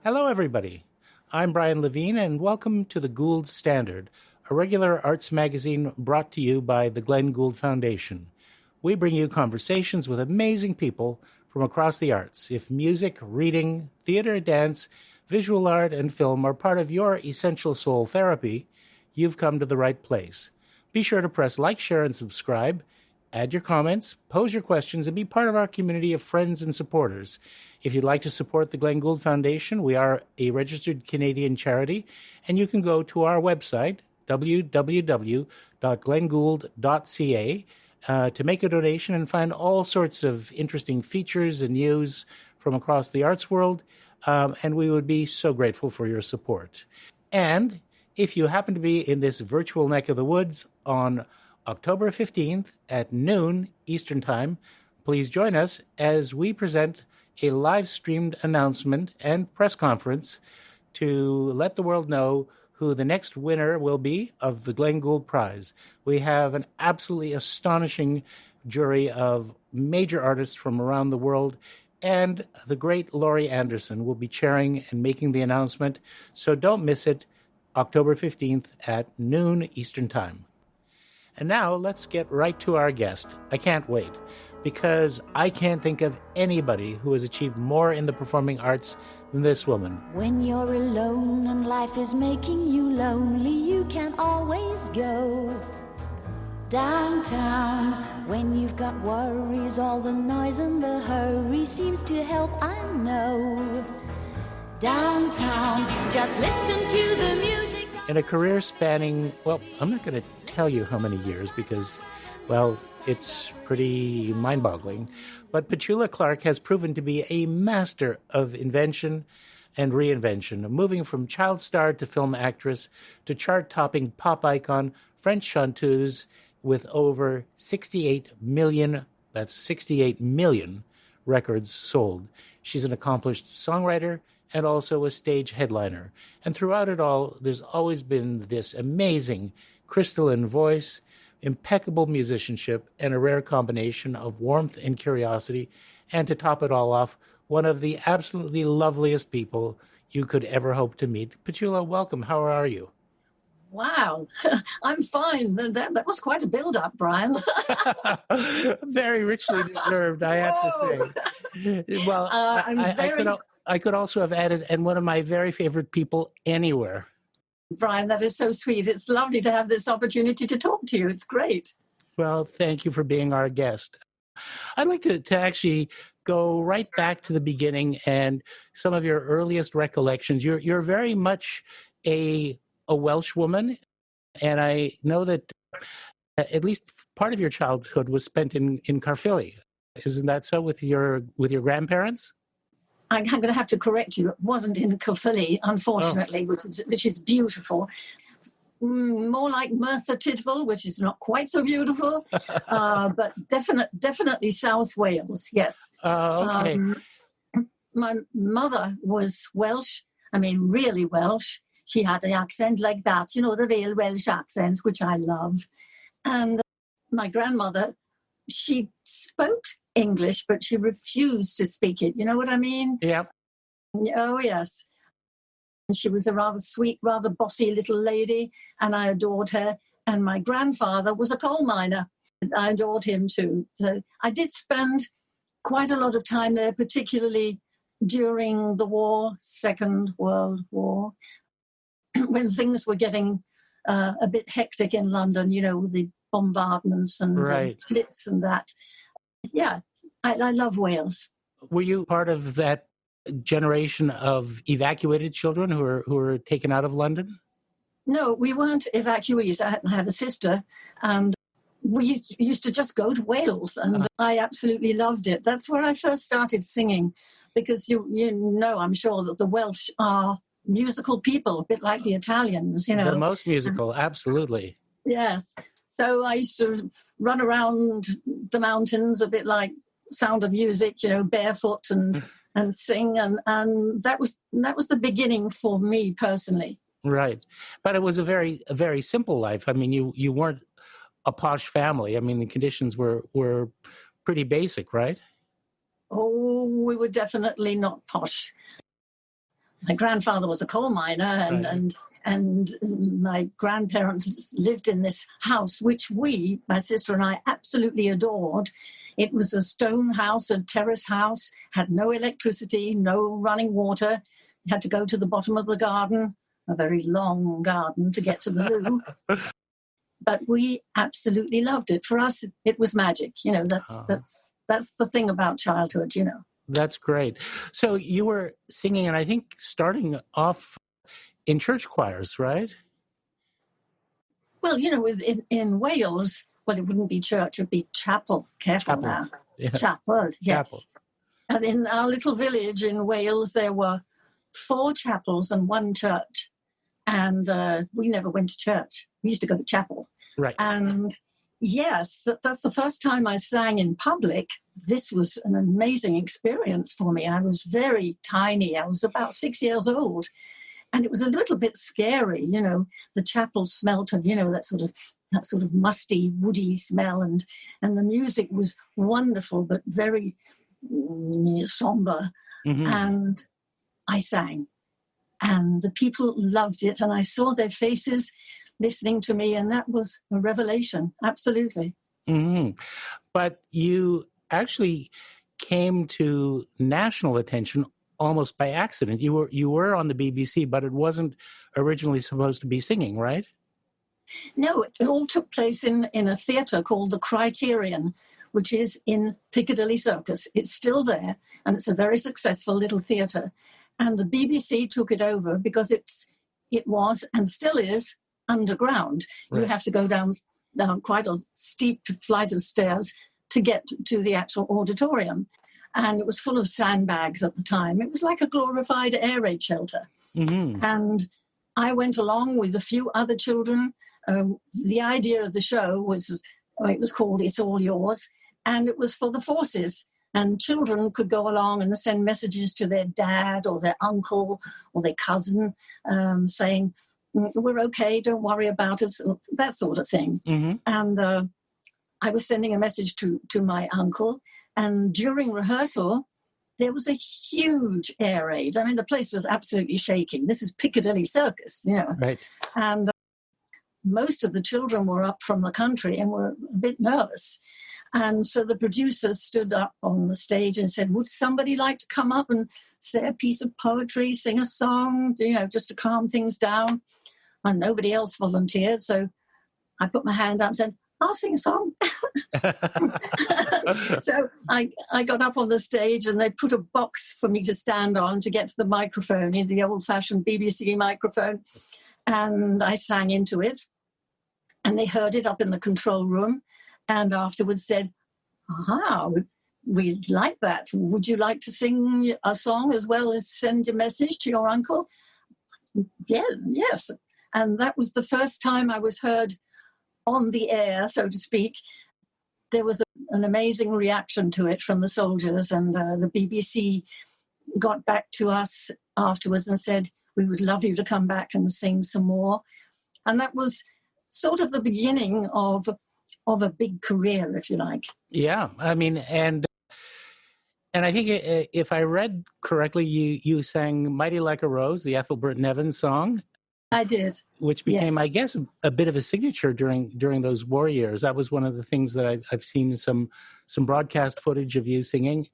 Hello, everybody. I'm Brian Levine, and welcome to the Gould Standard, a regular arts magazine brought to you by the Glenn Gould Foundation. We bring you conversations with amazing people from across the arts. If music, reading, theater, dance, visual art, and film are part of your essential soul therapy, you've come to the right place. Be sure to press like, share, and subscribe. Add your comments, pose your questions, and be part of our community of friends and supporters. If you'd like to support the Glenn Gould Foundation, we are a registered Canadian charity, and you can go to our website, www.glenngould.ca, to make a donation and find all sorts of interesting features and news from across the arts world, and we would be so grateful for your support. And if you happen to be in this virtual neck of the woods on October 15th at noon Eastern Time, please join us as we present a live-streamed announcement and press conference to let the world know who the next winner will be of the Glenn Gould Prize. We have an absolutely astonishing jury of major artists from around the world, and the great Laurie Anderson will be chairing and making the announcement, so don't miss it, October 15th at noon Eastern Time. And now let's get right to our guest. I can't wait, because I can't think of anybody who has achieved more in the performing arts than this woman. When you're alone and life is making you lonely, you can always go downtown. When you've got worries, all the noise and the hurry seems to help, I know. Downtown, just listen to the music. In a career spanning, well, I'm not going to tell you how many years because, well, it's pretty mind-boggling. But Petula Clark has proven to be a master of invention and reinvention, moving from child star to film actress to chart-topping pop icon, French chanteuse with over 68 million records sold. She's an accomplished songwriter and also a stage headliner. And throughout it all, there's always been this amazing crystalline voice, impeccable musicianship, and a rare combination of warmth and curiosity. And to top it all off, one of the absolutely loveliest people you could ever hope to meet. Petula, welcome. How are you? Wow, I'm fine. That was quite a build-up, Brian. Very richly deserved, I have to say. Well, I could also have added, and one of my very favorite people anywhere. Brian, that is so sweet. It's lovely to have this opportunity to talk to you. It's great. Well, thank you for being our guest. I'd like to actually go right back to the beginning and some of your earliest recollections. You're very much a Welsh woman, and I know that at least part of your childhood was spent in Caerphilly. Isn't that so with your grandparents? I'm going to have to correct you. It wasn't in Caerphilly, unfortunately, which is beautiful. More like Merthyr Tydfil, which is not quite so beautiful, but definitely South Wales, yes. Okay. My mother was Welsh, really Welsh. She had an accent like that, the real Welsh accent, which I love. And my grandmother, she spoke English, but she refused to speak it. You know what I mean? Yeah. Oh, yes. And she was a rather sweet, rather bossy little lady, and I adored her. And my grandfather was a coal miner. I adored him too. So I did spend quite a lot of time there, particularly during the war, Second World War, when things were getting a bit hectic in London, with the bombardments and blitz and that. Yeah, I love Wales. Were you part of that generation of evacuated children who were taken out of London? No, we weren't evacuees. I had a sister, and we used to just go to Wales, and I absolutely loved it. That's where I first started singing, because you know, I'm sure that the Welsh are musical people, a bit like the Italians, The most musical, absolutely. Yes. So I used to run around the mountains a bit like Sound of Music, barefoot and sing, and that was the beginning for me personally. Right, but it was a very simple life. You weren't a posh family. The conditions were pretty basic, right? Oh, we were definitely not posh. my grandfather was a coal miner, and my grandparents lived in this house, which my sister and I, absolutely adored. It was a stone house, a terrace house, had no electricity, no running water. You had to go to the bottom of the garden, a very long garden, to get to the loo. But we absolutely loved it. For us, it was magic. That's the thing about childhood, That's great. So you were singing, and I think starting off in church choirs, right? Well, in Wales, well, it wouldn't be church, it would be chapel. Careful now. Yeah. Chapel, yes. Chapel. And in our little village in Wales, there were 4 chapels and 1 church. And we never went to church. We used to go to chapel. Right. And yes, that's the first time I sang in public. This was an amazing experience for me. I was very tiny. I was about 6 years old. And it was a little bit scary, The chapel smelt of, that sort of musty, woody smell, and the music was wonderful, but very somber. Mm-hmm. And I sang, and the people loved it, and I saw their faces listening to me, and that was a revelation. Absolutely. Mm-hmm. But you actually came to national attention almost by accident. You were on the BBC, but it wasn't originally supposed to be singing, right? No, it all took place in a theatre called the Criterion, which is in Piccadilly Circus. It's still there, and it's a very successful little theatre. And the BBC took it over because it was and still is underground. Right. You have to go down quite a steep flight of stairs to get to the actual auditorium. And it was full of sandbags at the time. It was like a glorified air raid shelter. Mm-hmm. And I went along with a few other children. The idea of the show it was called It's All Yours, and it was for the forces. And children could go along and send messages to their dad or their uncle or their cousin saying, we're okay, don't worry about us, that sort of thing. Mm-hmm. And I was sending a message to my uncle. And during rehearsal, there was a huge air raid. I mean, the place was absolutely shaking. This is Piccadilly Circus, Right. And most of the children were up from the country and were a bit nervous. And so the producer stood up on the stage and said, would somebody like to come up and say a piece of poetry, sing a song, just to calm things down? And nobody else volunteered. So I put my hand up and said, I'll sing a song. So I got up on the stage and they put a box for me to stand on to get to the microphone, the old-fashioned BBC microphone. And I sang into it. And they heard it up in the control room and afterwards said, aha, we like that. Would you like to sing a song as well as send a message to your uncle? Yeah, yes. And that was the first time I was heard on the air, so to speak. There was an amazing reaction to it from the soldiers, and the BBC got back to us afterwards and said, we would love you to come back and sing some more. And that was sort of the beginning of a big career, if you like. Yeah, I mean, and I think if I read correctly, you sang Mighty Like a Rose, the Ethelbert Nevins song. I did. Which became, yes. I guess, a bit of a signature during those war years. That was one of the things that I've seen some broadcast footage of you singing.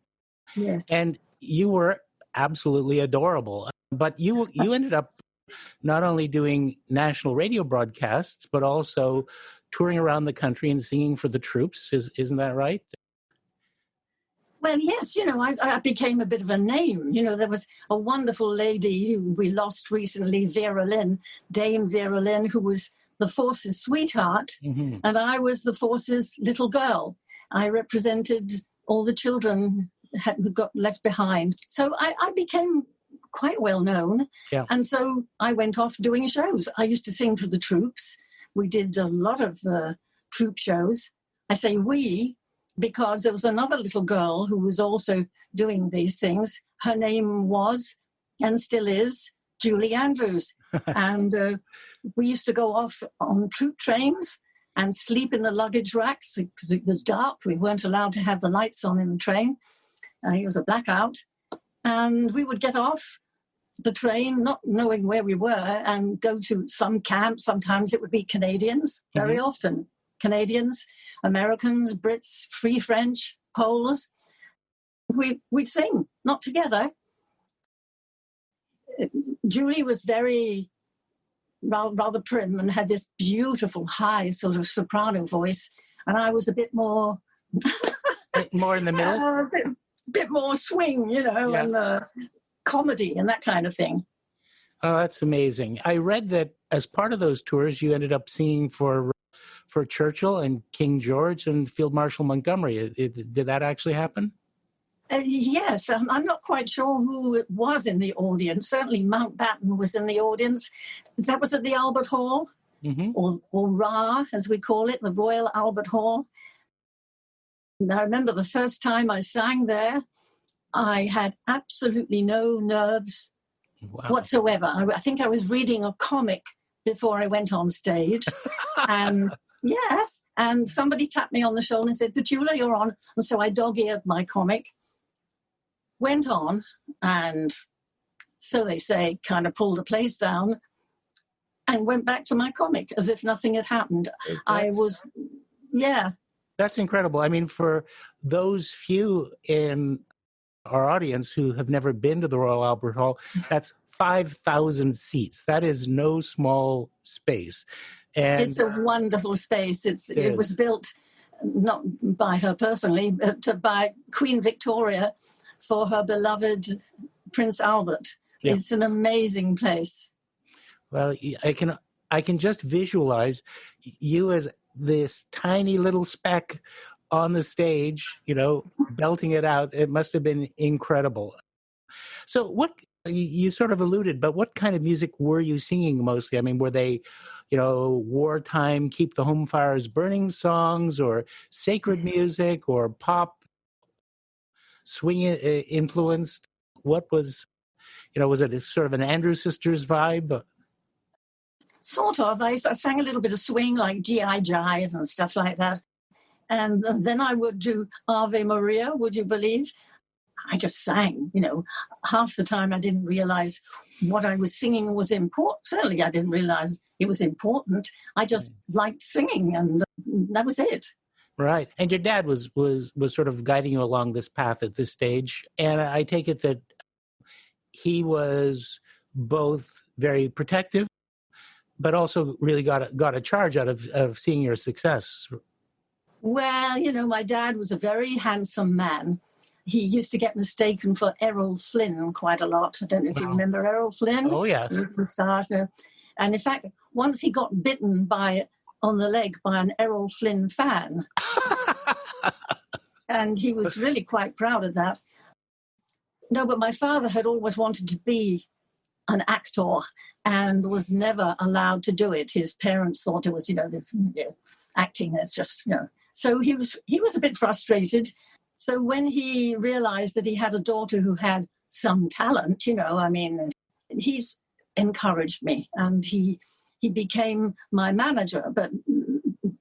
Yes. And you were absolutely adorable. But you ended up not only doing national radio broadcasts, but also touring around the country and singing for the troops. Isn't that right? Well, yes, I became a bit of a name. There was a wonderful lady who we lost recently, Dame Vera Lynn, who was the force's sweetheart, mm-hmm. and I was the force's little girl. I represented all the children who got left behind. So I became quite well known. Yeah. And so I went off doing shows. I used to sing for the troops. We did a lot of the troop shows. I say we, because there was another little girl who was also doing these things. Her name was, and still is, Julie Andrews. And we used to go off on troop trains and sleep in the luggage racks because it was dark. We weren't allowed to have the lights on in the train. It was a blackout. And we would get off, the train, not knowing where we were, and go to some camp. Sometimes it would be Canadians, very often Canadians, Americans, Brits, Free French, Poles. We'd sing, not together. Julie was very rather prim and had this beautiful high sort of soprano voice, and I was a bit more more in the middle, a bit more swing, and comedy and that kind of thing. Oh, that's amazing. I read that as part of those tours, you ended up singing for Churchill and King George and Field Marshal Montgomery. Did that actually happen? Yes, I'm not quite sure who it was in the audience. Certainly Mountbatten was in the audience. That was at the Albert Hall, or RA, as we call it, the Royal Albert Hall. And I remember the first time I sang there, I had absolutely no nerves whatsoever. I think I was reading a comic before I went on stage. And yes, and somebody tapped me on the shoulder and said, "Petula, you're on." And so I dog-eared my comic, went on, and so they say, kind of pulled the place down and went back to my comic as if nothing had happened. That's incredible. I mean, for those few in our audience who have never been to the Royal Albert Hall, that's 5,000 seats. That is no small space. And it's a wonderful space. It was built not by her personally, but by Queen Victoria for her beloved Prince Albert. Yeah. It's an amazing place. Well, I can just visualize you as this tiny little speck on the stage, belting it out. It must have been incredible. So what, you sort of alluded, but what kind of music were you singing mostly? I mean, were they, wartime, keep the home fires burning songs, or sacred music, or pop, swing influenced? What was, was it sort of an Andrews Sisters vibe? Sort of. I sang a little bit of swing, like G.I. Jive and stuff like that. And then I would do Ave Maria, would you believe? I just sang, half the time I didn't realize what I was singing was important. Certainly I didn't realize it was important. I just liked singing, and that was it. Right. And your dad was sort of guiding you along this path at this stage. And I take it that he was both very protective, but also really got a charge out of seeing your success. Well, my dad was a very handsome man. He used to get mistaken for Errol Flynn quite a lot. I don't know if you remember Errol Flynn. Oh, yes. And in fact, once he got bitten on the leg by an Errol Flynn fan. And he was really quite proud of that. No, but my father had always wanted to be an actor and was never allowed to do it. His parents thought it was, acting is just, So he was a bit frustrated. So when he realized that he had a daughter who had some talent, he's encouraged me, and he became my manager. But,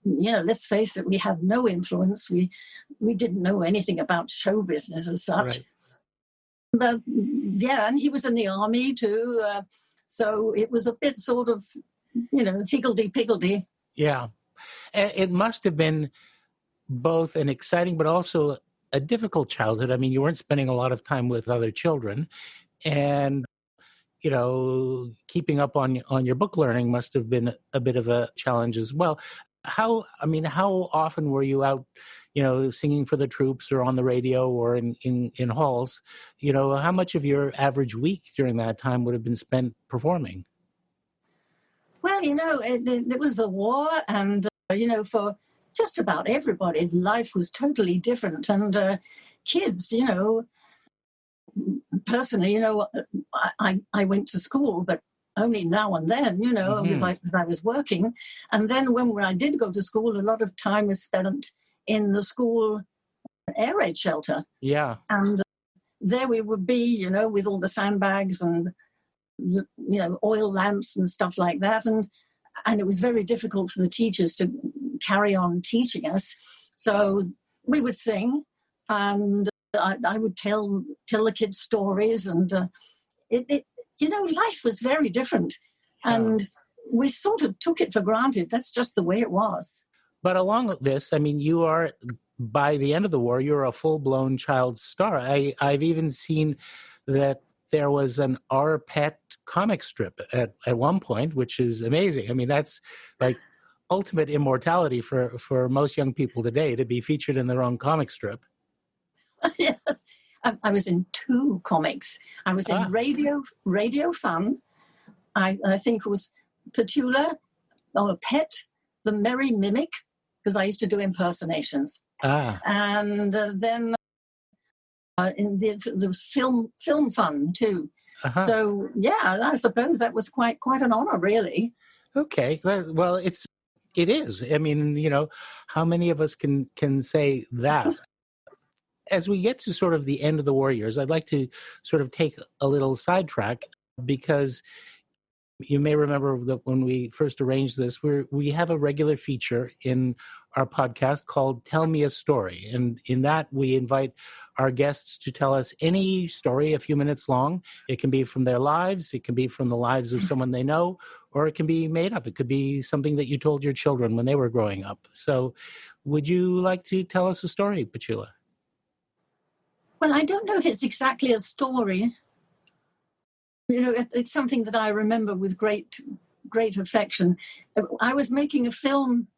let's face it, we had no influence. We didn't know anything about show business as such. Right. But, and he was in the army too. So it was a bit sort of, higgledy-piggledy. Yeah. It must have been both an exciting but also a difficult childhood. I mean, you weren't spending a lot of time with other children, and, keeping up on your book learning must have been a bit of a challenge as well. How often were you out, singing for the troops or on the radio or in halls? How much of your average week during that time would have been spent performing? Well, it was the war, and, for just about everybody, life was totally different. And kids, personally, I went to school, but only now and then, because I was working. And then when I did go to school, a lot of time was spent in the school air raid shelter. Yeah. And there we would be, with all the sandbags and, oil lamps and stuff like that. And it was very difficult for the teachers to carry on teaching us. So we would sing, and I would tell the kids stories, and it life was very different. And we sort of took it for granted. That's just the way it was. But along with this, I mean, you are, by the end of the war, you're a full-blown child star. I've even seen that there was an Our Pet comic strip at one point, which is amazing. I mean, that's like ultimate immortality for most young people today, to be featured in their own comic strip. Yes. I was in 2 comics. I was in Radio Fun. I think it was Petula, or Pet, the Merry Mimic, because I used to do impersonations. And then there was Film Fun too. So yeah, I suppose that was quite an honor, really. Okay, well, it is. I mean, how many of us can say that? As we get to sort of the end of the war years, I'd like to sort of take a little sidetrack, because you may remember that when we first arranged this, we have a regular feature in our podcast called Tell Me a Story. And in that, we invite our guests to tell us any story a few minutes long. It can be from their lives. It can be from the lives of someone they know, or it can be made up. It could be something that you told your children when they were growing up. So would you like to tell us a story, Petula? Well, I don't know if it's exactly a story. It's something that I remember with great affection. I was making a film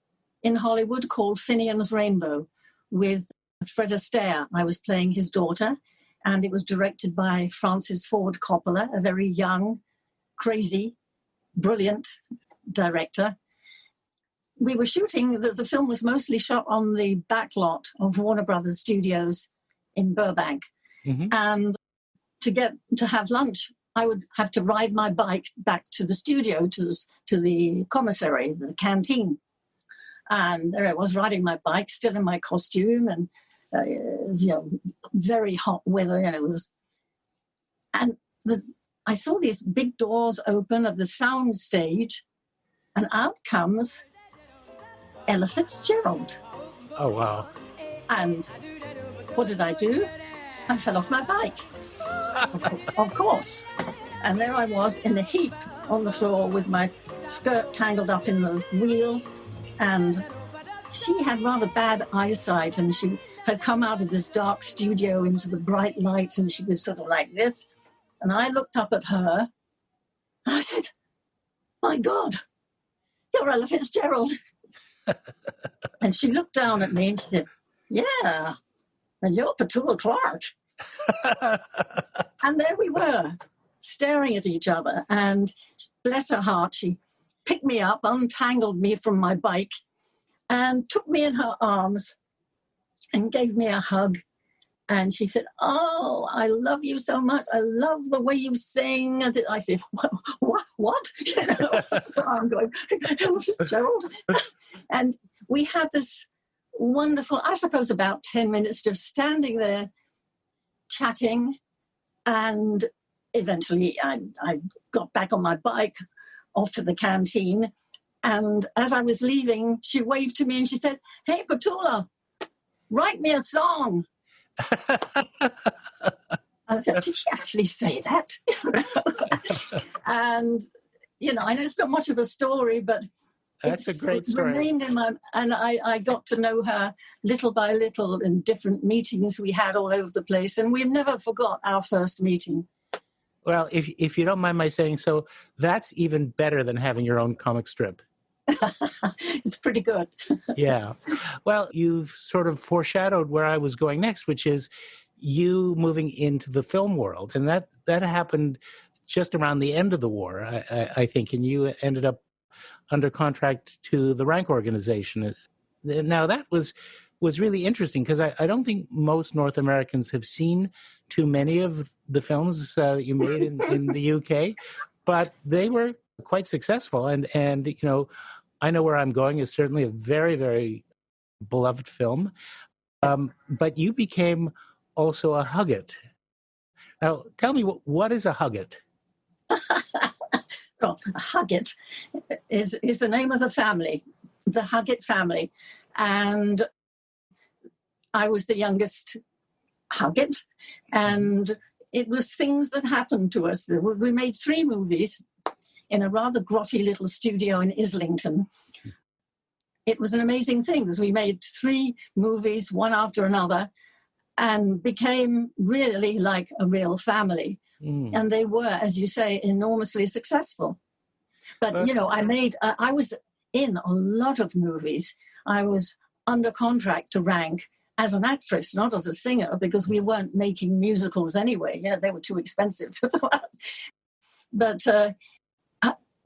in Hollywood called Finian's Rainbow with Fred Astaire. I was playing his daughter, and it was directed by Francis Ford Coppola, a very young, crazy, brilliant director. We were shooting, the film was mostly shot on the back lot of Warner Brothers Studios in Burbank. Mm-hmm. And to have lunch, I would have to ride my bike back to the studio, to the commissary, the canteen. And there I was riding my bike, still in my costume, and very hot weather. I saw these big doors open of the sound stage, and out comes Ella Fitzgerald. Oh wow! And what did I do? I fell off my bike. Of course. And there I was in a heap on the floor with my skirt tangled up in the wheels. And she had rather bad eyesight, and she had come out of this dark studio into the bright light, and she was sort of like this. And I looked up at her, and I said, "My God, you're Ella Fitzgerald." And she looked down at me and she said, "Yeah, and you're Petula Clark." And there we were, staring at each other. And bless her heart, she picked me up, untangled me from my bike, and took me in her arms and gave me a hug. And she said, "Oh, I love you so much. I love the way you sing." And I said, what? So I'm going, "Ella Fitzgerald." And we had this wonderful, I suppose, about 10 minutes just standing there chatting. And eventually I got back on my bike off to the canteen. And as I was leaving, she waved to me and she said, "Hey, Petula, write me a song." I said, "Did she actually say that?" And, I know it's not much of a story, but that's a great story. Remained in my, and I got to know her little by little in different meetings we had all over the place, and we never forgot our first meeting. Well, if you don't mind my saying so, that's even better than having your own comic strip. It's pretty good. Yeah. Well, you've sort of foreshadowed where I was going next, which is you moving into the film world. And that happened just around the end of the war, I think, and you ended up under contract to the Rank Organization. Now, that was really interesting because I don't think most North Americans have seen too many of the films that you made in the UK, but they were quite successful. And I Know Where I'm Going is certainly a very, very beloved film. But you became also a Hugget. Now, tell me, what is a Hugget? Well, Hugget is the name of the family, the Hugget family. And I was the youngest Hugget. And it was things that happened to us. We made 3 movies in a rather grotty little studio in Islington. It was an amazing thing because we made 3 movies, one after another, and became really like a real family. And they were, as you say, enormously successful. But, I was in a lot of movies. I was under contract to Rank as an actress, not as a singer, because we weren't making musicals anyway. They were too expensive for us. But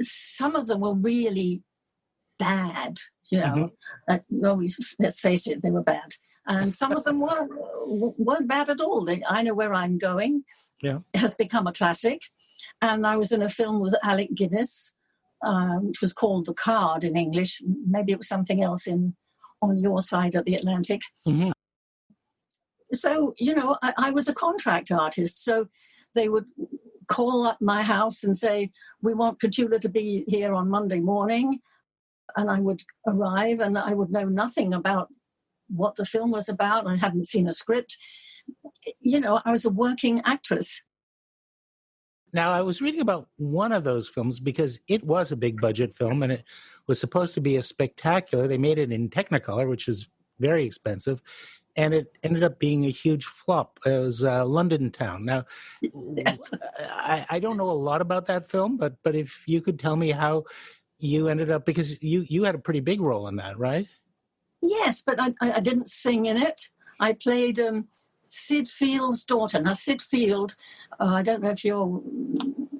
some of them were really bad, let's face it, they were bad. And some of them weren't bad at all. I Know Where I'm Going has become a classic. And I was in a film with Alec Guinness, which was called The Card in English. Maybe it was something else on your side of the Atlantic. Mm-hmm. So, I was a contract artist. So they would call up my house and say, we want Petula to be here on Monday morning. And I would arrive and I would know nothing about what the film was about. I hadn't seen a script. I was a working actress. Now, I was reading about one of those films because it was a big budget film and it was supposed to be a spectacular. They made it in Technicolor, which is very expensive, and it ended up being a huge flop. It was London Town. Now, yes. I don't know a lot about that film, but if you could tell me how you ended up, because you had a pretty big role in that, right? Yes, but I didn't sing in it. I played Sid Field's daughter. Now, Sid Field, I don't know if your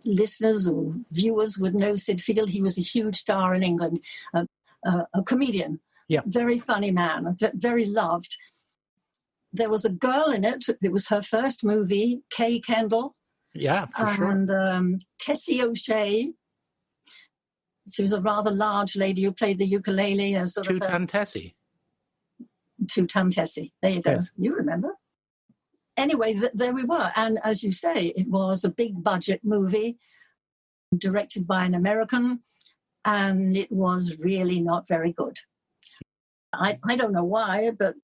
listeners or viewers would know Sid Field. He was a huge star in England, a comedian, very funny man, very loved. There was a girl in it. It was her first movie, Kay Kendall. Yeah, for sure. And Tessie O'Shea. She was a rather large lady who played the ukulele. Two-ton Tessie. Two-ton Tessie. There you go. Yes. You remember. Anyway, there we were. And as you say, it was a big budget movie directed by an American, and it was really not very good. I don't know why, but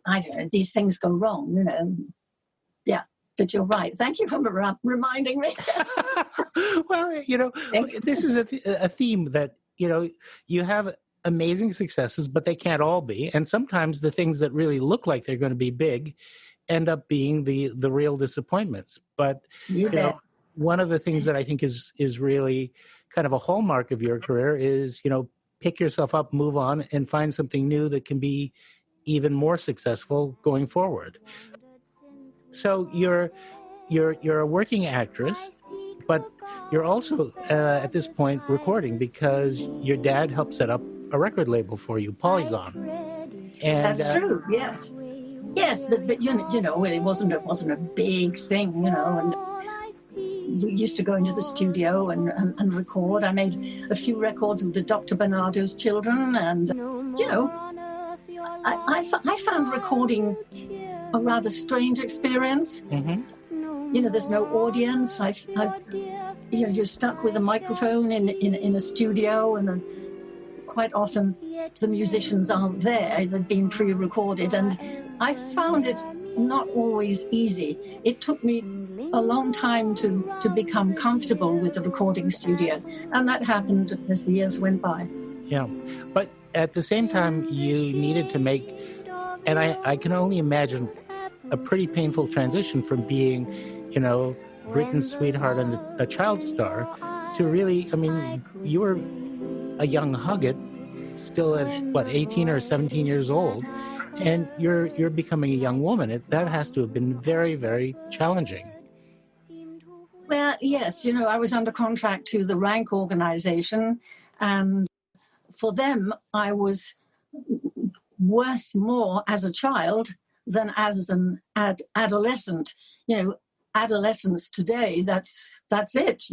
I don't know, these things go wrong, Yeah, but you're right. Thank you for reminding me. Well, this is a theme that, you have amazing successes, but they can't all be. And sometimes the things that really look like they're going to be big end up being the real disappointments. But one of the things that I think is really kind of a hallmark of your career is, pick yourself up, move on, and find something new that can be even more successful going forward. So you're a working actress, but you're also at this point recording because your dad helped set up a record label for you, Polygon. And that's true. Yes. Yes, but it wasn't a big thing, and we used to go into the studio and record. I made a few records with the Dr. Bernardo's Children, and I found recording a rather strange experience. Mm-hmm. There's no audience. You're stuck with a microphone in a studio, and then quite often the musicians aren't there. They've been pre-recorded, and I found it not always easy. It took me a long time to become comfortable with the recording studio, and that happened as the years went by. Yeah, but at the same time, you needed to make, and I can only imagine, a pretty painful transition from being, Britain's sweetheart and a child star to really, you were a young Huggett, still at, 18 or 17 years old, and you're becoming a young woman. That has to have been very, very challenging. Well, yes, I was under contract to the Rank organization, and for them, I was worth more as a child than as an adolescent. Adolescence today, that's it,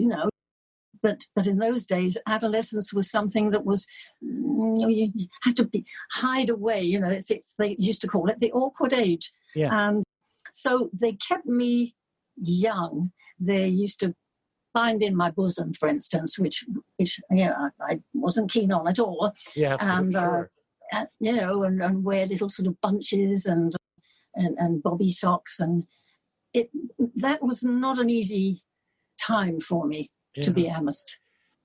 But in those days, adolescence was something that was, you had to hide away. They used to call it the awkward age. Yeah. And so they kept me young. They used to bind in my bosom, for instance, which I wasn't keen on at all. Yeah, and sure. And wear little sort of bunches and bobby socks, and that was not an easy time for me, to be honest.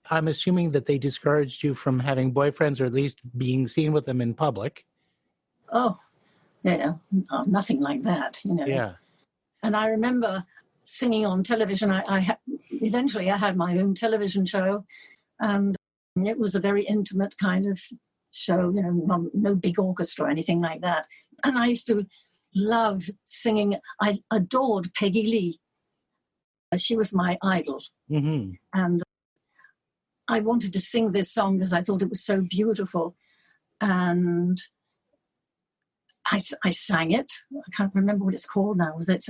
I'm assuming that they discouraged you from having boyfriends, or at least being seen with them in public. Oh, yeah, nothing like that, Yeah. And I remember singing on television. Eventually I had my own television show, and it was a very intimate kind of show, no big orchestra or anything like that. And I used to love singing. I adored Peggy Lee. She was my idol. Mm-hmm. And I wanted to sing this song because I thought it was so beautiful. And I sang it. I can't remember what it's called now. Was it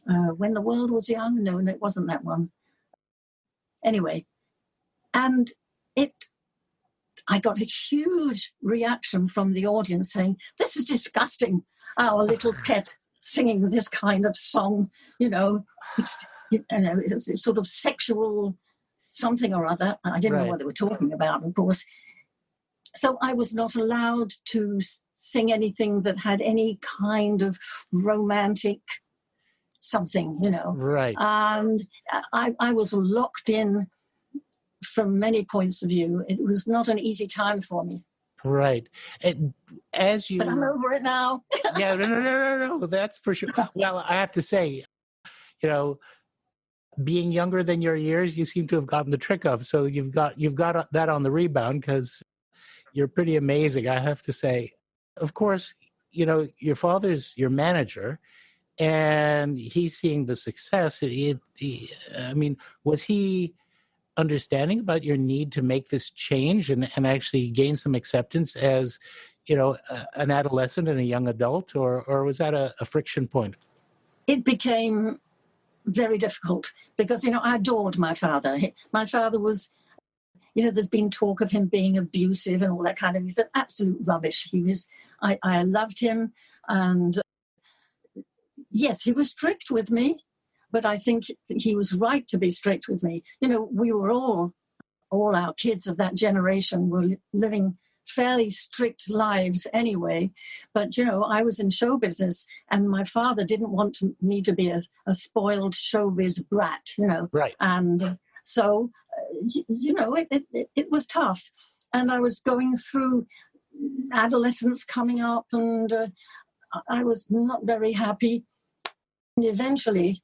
When the World Was Young? No, it wasn't that one. Anyway, and I got a huge reaction from the audience saying, "This is disgusting, our little pet singing this kind of song, it's sort of sexual something or other." I didn't know what they were talking about, of course. So I was not allowed to sing anything that had any kind of romantic something, Right. And I was locked in from many points of view. It was not an easy time for me. Right. And but I'm over it now. Yeah, no, that's for sure. Well, I have to say, being younger than your years, you seem to have gotten the trick of. So you've got that on the rebound, because you're pretty amazing, I have to say. Of course, your father's your manager, and he's seeing the success. Was he understanding about your need to make this change and actually gain some acceptance as, an adolescent and a young adult, or was that a friction point? It became very difficult because, I adored my father. My father was, there's been talk of him being abusive and all that kind of, he's absolute rubbish. I loved him, and yes, he was strict with me, but I think he was right to be strict with me. We were all our kids of that generation were living fairly strict lives anyway. But, I was in show business, and my father didn't want me to be a spoiled showbiz brat, Right. And so, it was tough. And I was going through adolescence coming up, and I was not very happy. And eventually,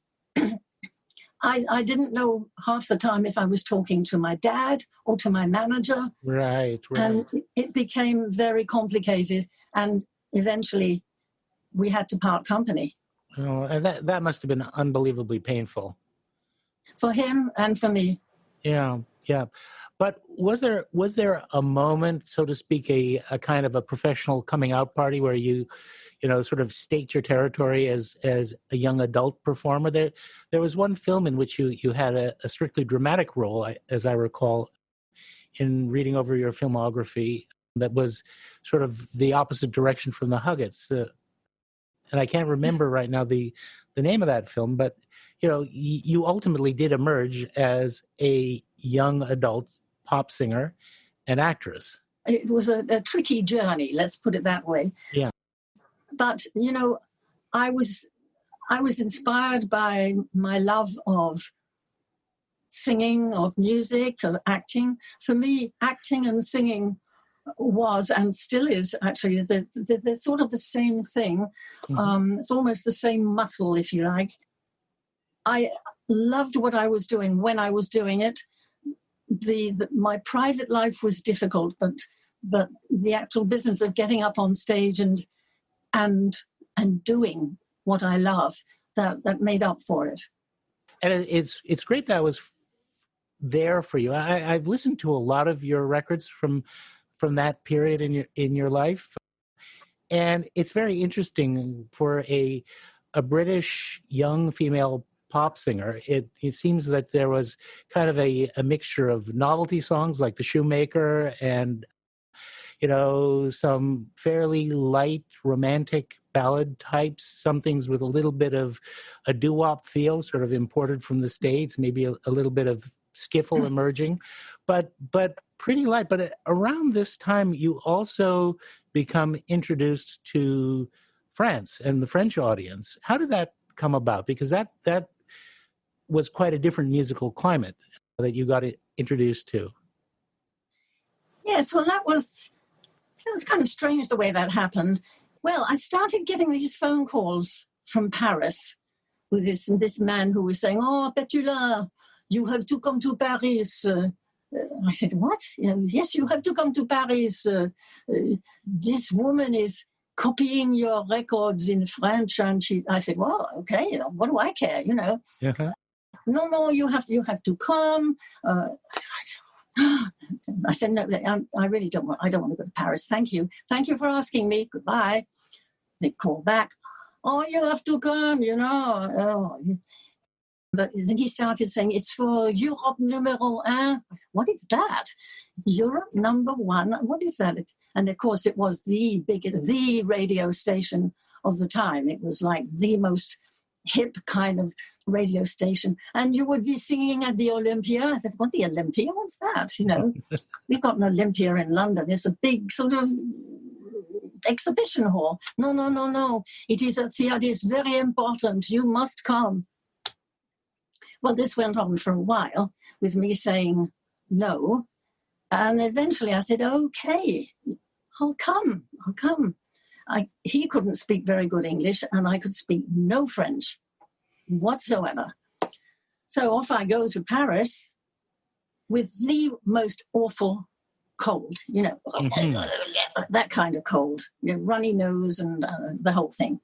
I didn't know half the time if I was talking to my dad or to my manager. Right. And it became very complicated. And eventually, we had to part company. Oh, and that must have been unbelievably painful. For him and for me. Yeah. But was there a moment, so to speak, a kind of a professional coming out party where you sort of staked your territory as a young adult performer? There was one film in which you had a strictly dramatic role, as I recall, in reading over your filmography, that was sort of the opposite direction from the Huggets. And I can't remember right now the name of that film, but you ultimately did emerge as a young adult pop singer and actress. It was a tricky journey, let's put it that way. Yeah. But, I was inspired by my love of singing, of music, of acting. For me, acting and singing was and still is actually they're sort of the same thing. Mm-hmm. It's almost the same muscle, if you like. I loved what I was doing when I was doing it. My private life was difficult, but the actual business of getting up on stage and doing what I love, that made up for it. And it's great that was there for you. I've listened to a lot of your records from that period in your life, and it's very interesting for a British young female pop singer. It seems that there was kind of a mixture of novelty songs like The Shoemaker and some fairly light romantic ballad types, some things with a little bit of a doo-wop feel, sort of imported from the States, maybe a little bit of skiffle emerging, but pretty light. But around this time, you also become introduced to France and the French audience. How did that come about? Because that was quite a different musical climate that you got introduced to. Yes, well, it was kind of strange the way that happened. Well, I started getting these phone calls from Paris with this man who was saying, "Oh, Petula, you have to come to Paris." I said, "What? Yes, you have to come to Paris. This woman is copying your records in French." And I said, "Well, okay, what do I care, Uh-huh. No, you have to come." I said, "No, I really don't want. I don't want to go to Paris. Thank you for asking me. Goodbye." They called back. "Oh, you have to come. Oh. But then he started saying, "It's for Europe numero un." What is that? Europe number one? What is that? And of course, it was the radio station of the time. It was like the most hip kind of radio station. And you would be singing at the Olympia. I said, "What, the Olympia? What's that?" We've got an Olympia in London. It's a big sort of exhibition hall. No. It is a theatre. It's very important. You must come. Well, this went on for a while with me saying no. And eventually I said, "Okay, I'll come. He couldn't speak very good English and I could speak no French whatsoever. So off I go to Paris with the most awful cold, that kind of cold, runny nose and the whole thing.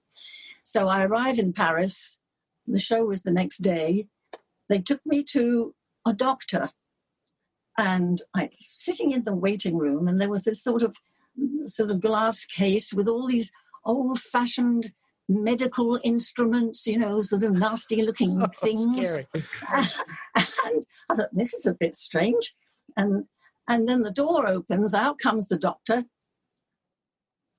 So I arrive in Paris. The show was the next day. They took me to a doctor, and I was sitting in the waiting room, and there was this sort of glass case with all these old-fashioned medical instruments, sort of nasty-looking things. Scary. And I thought, this is a bit strange. And then the door opens, out comes the doctor,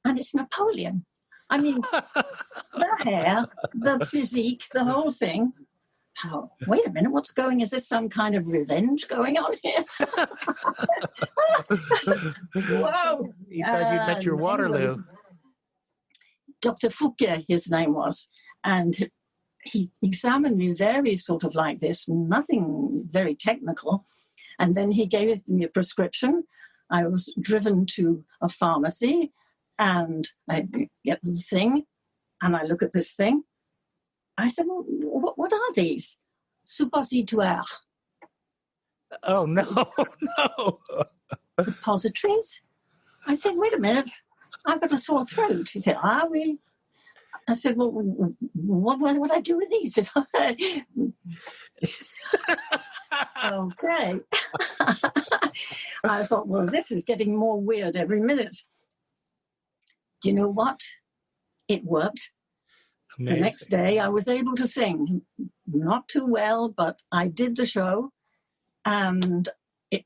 and it's Napoleon. I mean, the hair, the physique, the whole thing. Oh, wait a minute, is this some kind of revenge going on here? Whoa. You thought you'd met your Waterloo. Dr. Fouquet, his name was, and he examined me very sort of like this, nothing very technical, and then he gave me a prescription. I was driven to a pharmacy, and I get the thing, and I look at this thing. I said, "Well, what are these?" "Suppositoires." Oh, no. "Depositories?" I said, "Wait a minute, I've got a sore throat." He said, "Are we?" I said, "Well, what would I do with these?" He said, "Okay." I thought, well, this is getting more weird every minute. Do you know what? It worked. Amazing. The next day, I was able to sing. Not too well, but I did the show. And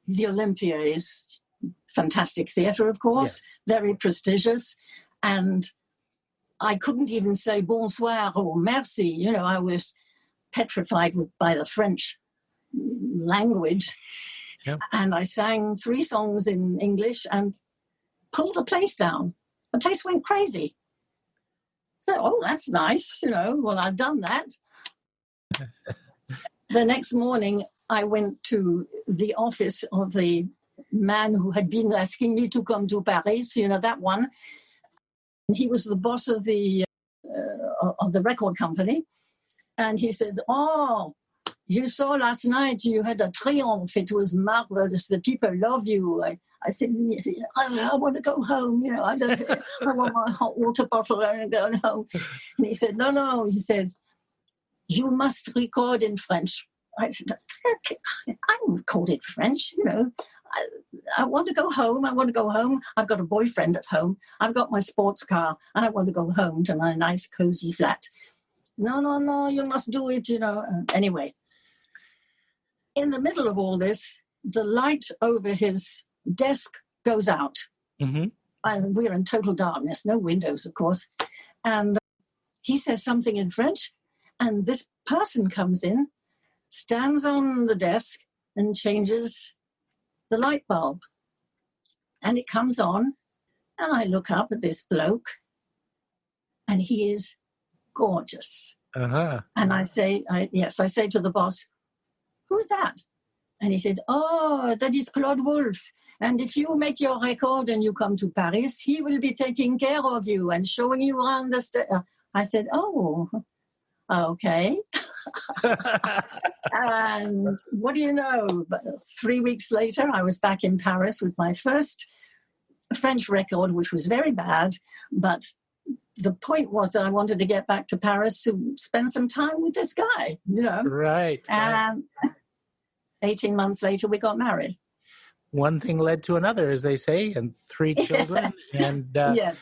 the Olympia is fantastic theatre, of course, yes. Very prestigious. And I couldn't even say bonsoir or merci. I was petrified by the French language. Yep. And I sang 3 songs in English and pulled the place down. The place went crazy. So, oh, that's nice, well, I've done that. The next morning, I went to the office of the man who had been asking me to come to Paris, that one. He was the boss of the record company. And he said, "Oh, you saw last night, you had a triomphe. It was marvelous. The people love you." I said, I want to go home. I want my hot water bottle and go home. And he said, no. He said, "You must record in French." I said, "I can record in French, I want to go home. I've got a boyfriend at home. I've got my sports car. And I want to go home to my nice, cozy flat." No, you must do it, Anyway, in the middle of all this, the light over his desk goes out. Mm-hmm. And we're in total darkness, no windows, of course. And he says something in French, and this person comes in, stands on the desk, and changes the light bulb. And it comes on, and I look up at this bloke, and he is gorgeous. Uh-huh. And I say to the boss, "Who's that?" And he said, "Oh, that is Claude Wolf. And if you make your record and you come to Paris, he will be taking care of you and showing you around the stage." I said, "Oh, okay." And what do you know? 3 weeks later, I was back in Paris with my first French record, which was very bad. But the point was that I wanted to get back to Paris to spend some time with this guy, Right. And 18 months later, we got married. One thing led to another, as they say, and 3 children. Yes. And, Yes.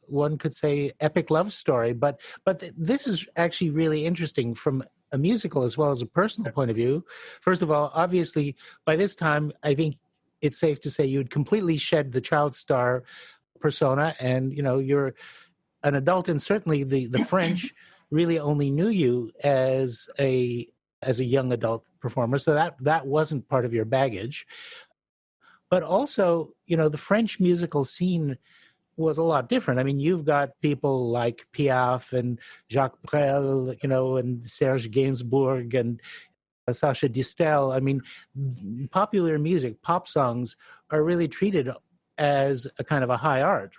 One could say epic love story. But this is actually really interesting from a musical as well as a personal point of view. First of all, obviously, by this time, I think it's safe to say you'd completely shed the child star persona, and you're an adult, and certainly the French really only knew you as a young adult performer, so that wasn't part of your baggage. But also, the French musical scene was a lot different. I mean, you've got people like Piaf and Jacques Brel, and Serge Gainsbourg and Sacha Distel. I mean, popular music, pop songs are really treated as a kind of a high art.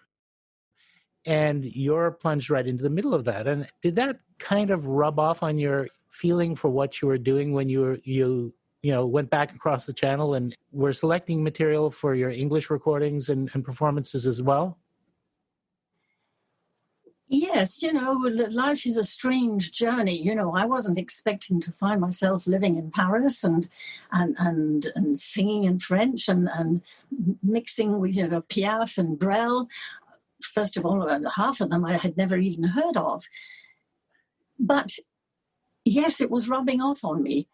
And you're plunged right into the middle of that. And did that kind of rub off on your feeling for what you were doing when you went back across the channel and were selecting material for your English recordings and performances as well? Yes, life is a strange journey. I wasn't expecting to find myself living in Paris and singing in French and mixing with Piaf and Brel. First of all, half of them I had never even heard of. But yes, it was rubbing off on me.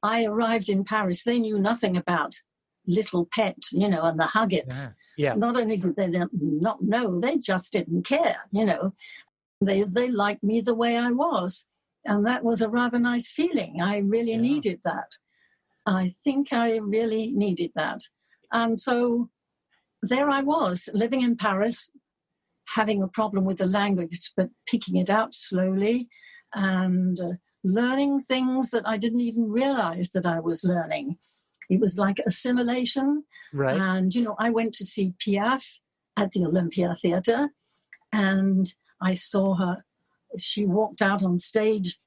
I arrived in Paris. They knew nothing about Little Pet, and the Huggets. Yeah. Not only did they not know, they just didn't care, They liked me the way I was. And that was a rather nice feeling. I really needed that. I think I really needed that. And so there I was, living in Paris, having a problem with the language, but picking it up slowly and learning things that I didn't even realize that I was learning. It was like assimilation. Right. And, I went to see Piaf at the Olympia Theatre, and I saw her. She walked out on stage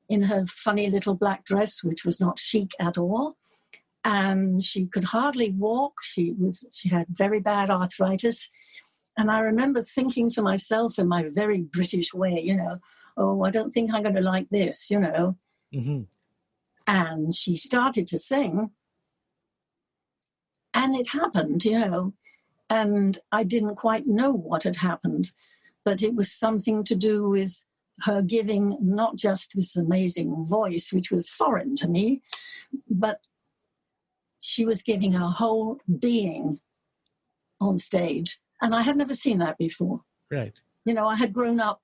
in her funny little black dress, which was not chic at all. And she could hardly walk. She had very bad arthritis. And I remember thinking to myself in my very British way, "Oh, I don't think I'm going to like this, Mm-hmm. And she started to sing. And it happened, and I didn't quite know what had happened, but it was something to do with her giving not just this amazing voice, which was foreign to me, but she was giving her whole being on stage. And I had never seen that before. Right. I had grown up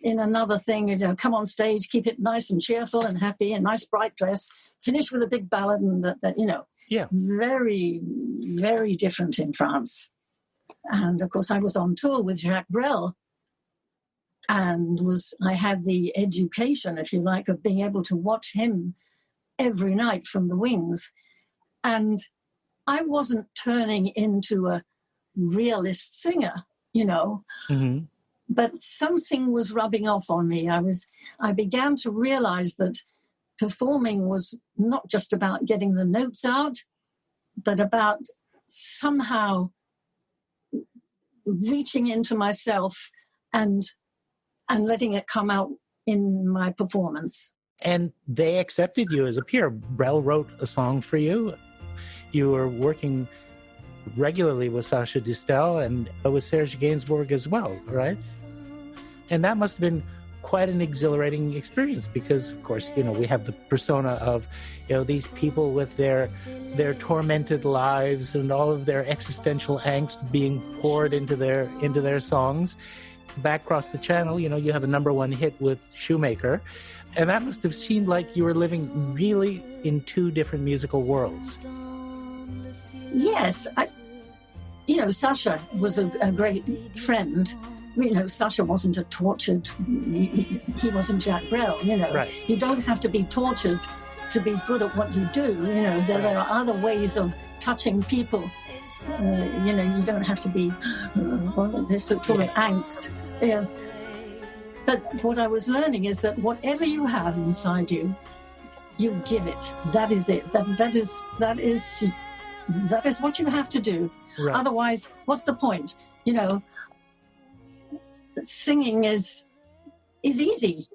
in another thing, come on stage, keep it nice and cheerful and happy, a nice bright dress, finish with a big ballad, and that. Yeah. Very, very different in France. And of course, I was on tour with Jacques Brel, and I had the education, if you like, of being able to watch him every night from the wings. And I wasn't turning into a realist singer, Mm-hmm. but something was rubbing off on me. I began to realize that performing was not just about getting the notes out, but about somehow reaching into myself and letting it come out in my performance. And they accepted you as a peer. Brel wrote a song for you. You were working regularly with Sacha Distel and with Serge Gainsbourg as well, right? And that must have been quite an exhilarating experience because, of course, we have the persona of, these people with their tormented lives and all of their existential angst being poured into their songs. Back across the channel, you have a #1 hit with Shoemaker, and that must have seemed like you were living really in two different musical worlds. Yes, Sasha was a great friend, Sacha wasn't a tortured, he wasn't Jack Brel, Right. You don't have to be tortured to be good at what you do, there are other ways of touching people. You don't have to be this full of angst. Yeah. But what I was learning is that whatever you have inside you, you give it. That is it. That is what you have to do. Right. Otherwise, what's the point? Singing is easy.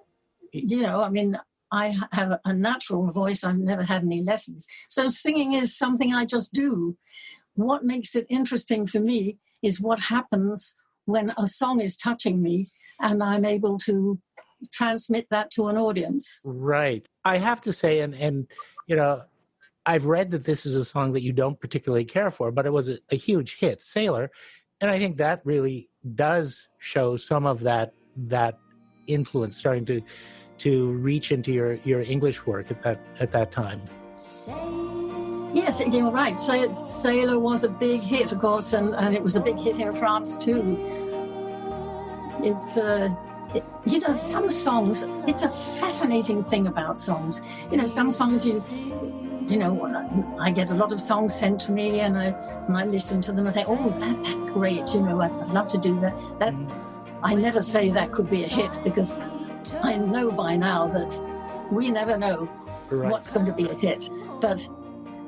I have a natural voice. I've never had any lessons. So singing is something I just do. What makes it interesting for me is what happens when a song is touching me and I'm able to transmit that to an audience. Right. I have to say, and I've read that this is a song that you don't particularly care for, but it was a huge hit, Sailor. And I think that really does show some of that influence starting to reach into your English work at that time. Yes, you're right. Sailor was a big hit, of course, and it was a big hit in France too. It's some songs. It's a fascinating thing about songs. Some songs I get a lot of songs sent to me, and I listen to them and think, oh, that's great. I'd love to do that. That I never say that could be a hit, because I know by now that we never know what's going to be a hit. But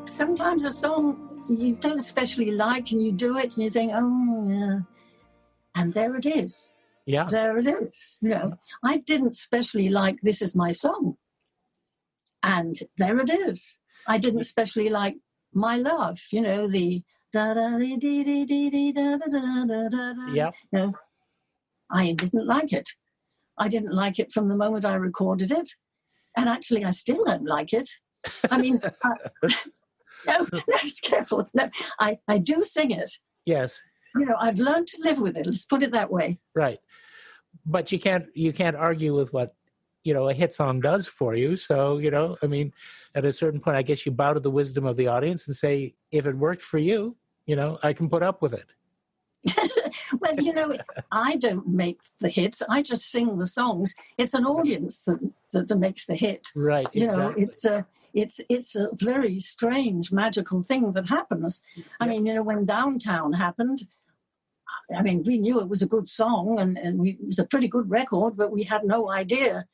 sometimes a song you don't especially like, and you do it, and you think, oh, yeah, and there it is. Yeah, there it is. I didn't especially like "This Is My Song," and there it is. I didn't especially like "My Love," the da da dee dee dee dee da da da da da. Yeah. I didn't like it. I didn't like it from the moment I recorded it, and actually, I still don't like it. I mean, no, it's careful. No, I do sing it. Yes. I've learned to live with it. Let's put it that way. Right. But you can't argue with what a hit song does for you. So, at a certain point, I guess you bow to the wisdom of the audience and say, if it worked for you, I can put up with it. Well, I don't make the hits. I just sing the songs. It's an audience that makes the hit. Right. Exactly. It's a very strange, magical thing that happens. I mean, when Downtown happened, we knew it was a good song and it was a pretty good record, but we had no idea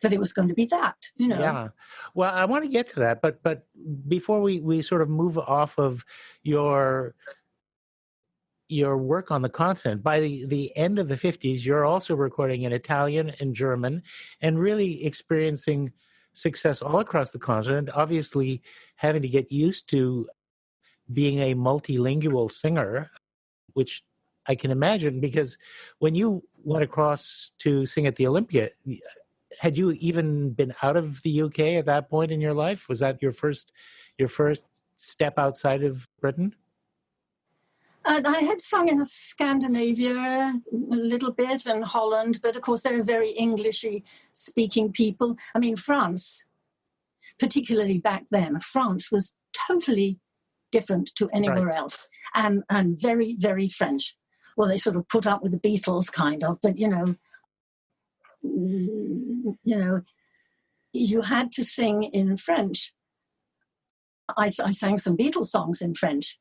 that it was going to be that, Yeah. Well, I want to get to that, but before we sort of move off of your work on the continent, by the end of the 50s, you're also recording in Italian and German and really experiencing success all across the continent, obviously having to get used to being a multilingual singer, which I can imagine, because when you went across to sing at the Olympia, had you even been out of the UK at that point in your life? Was that your first step outside of Britain? I had sung in Scandinavia a little bit and Holland, but of course they're very Englishy speaking people. I mean, France, particularly back then, France was totally different to anywhere else, and very, very French. Well, they sort of put up with the Beatles, kind of, but you had to sing in French. I sang some Beatles songs in French,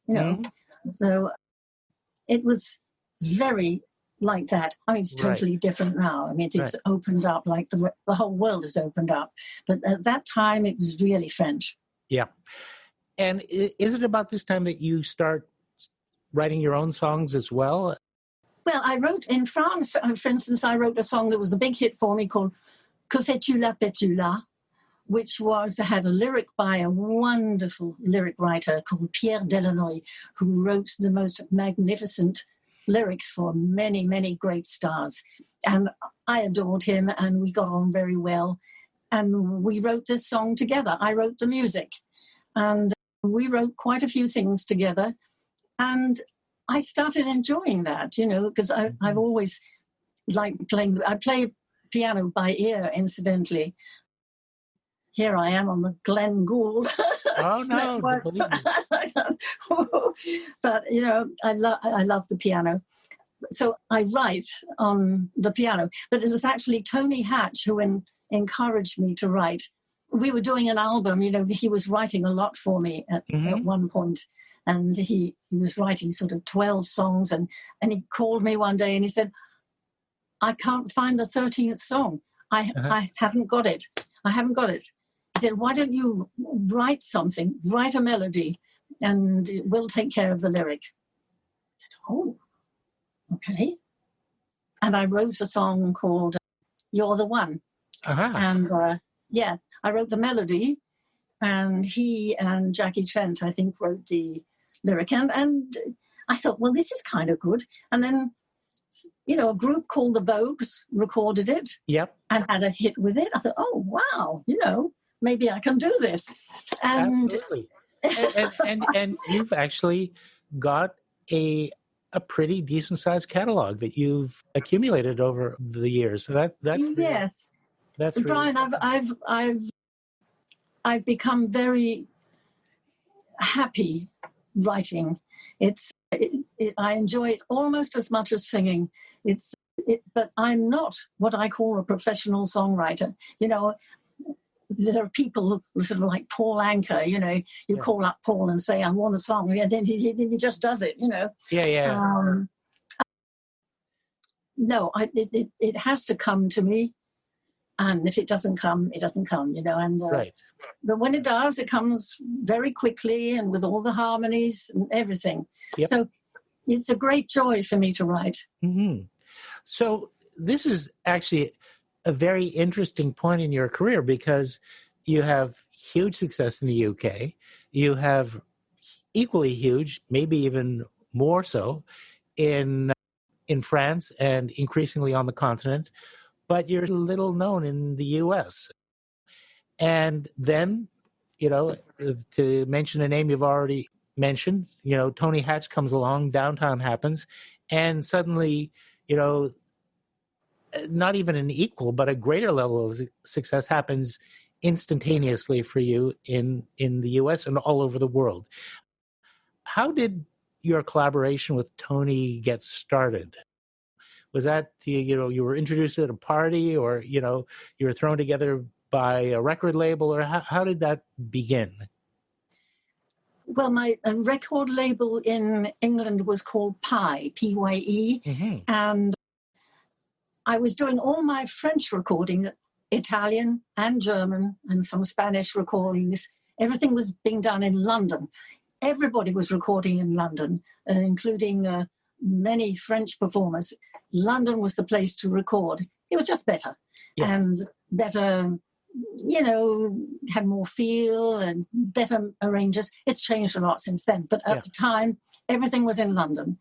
so it was very like that. I mean, it's totally different now. I mean, it's opened up, like the whole world has opened up. But at that time, it was really French. Yeah. And is it about this time that you start writing your own songs as well? Well, I wrote in France, for instance, I wrote a song that was a big hit for me called Que Petula Petula, which had a lyric by a wonderful lyric writer called Pierre Delanoy, who wrote the most magnificent lyrics for many, many great stars. And I adored him, and we got on very well. And we wrote this song together. I wrote the music. And we wrote quite a few things together. And I started enjoying that, because I've always liked playing. I play piano by ear, incidentally. Here I am on the Glenn Gould. Oh, no. But, I love the piano. So I write on the piano. But it was actually Tony Hatch who encouraged me to write. We were doing an album, he was writing a lot for me at one point, and he was writing sort of 12 songs, and he called me one day and he said, I can't find the 13th song. I haven't got it. I haven't got it. He said, why don't you write something, write a melody, and we'll take care of the lyric. I said, oh, okay. And I wrote a song called You're the One. And I wrote the melody, and he and Jackie Trent, I think, wrote the lyric. And I thought, well, this is kind of good. And then, a group called the Vogues recorded it and had a hit with it. I thought, oh, wow, maybe I can do this. And absolutely. and you've actually got a pretty decent-sized catalog that you've accumulated over the years. So that's yes. That's Brian, really I've become very happy writing. I enjoy it almost as much as singing. But I'm not what I call a professional songwriter. There are people who sort of like Paul Anka. You call up Paul and say, "I want a song," and then he just does it. Yeah. No, it has to come to me. And if it doesn't come, it doesn't come, And right. But when it does, it comes very quickly and with all the harmonies and everything. Yep. So it's a great joy for me to write. Mm-hmm. So this is actually a very interesting point in your career, because you have huge success in the UK. You have equally huge, maybe even more so, in France and increasingly on the continent. But you're little known in the U.S. And then, to mention a name you've already mentioned, Tony Hatch comes along, Downtown happens, and suddenly, not even an equal, but a greater level of success happens instantaneously for you in the U.S. and all over the world. How did your collaboration with Tony get started? Was that, you were introduced at a party, or, you were thrown together by a record label, or how did that begin? Well, my record label in England was called Pye, P-Y-E, and I was doing all my French recording, Italian and German, and some Spanish recordings. Everything was being done in London. Everybody was recording in London, including many French performers. London was the place to record. It was just better. And better, had more feel and better arrangers. It's changed a lot since then. But at the time, everything was in London.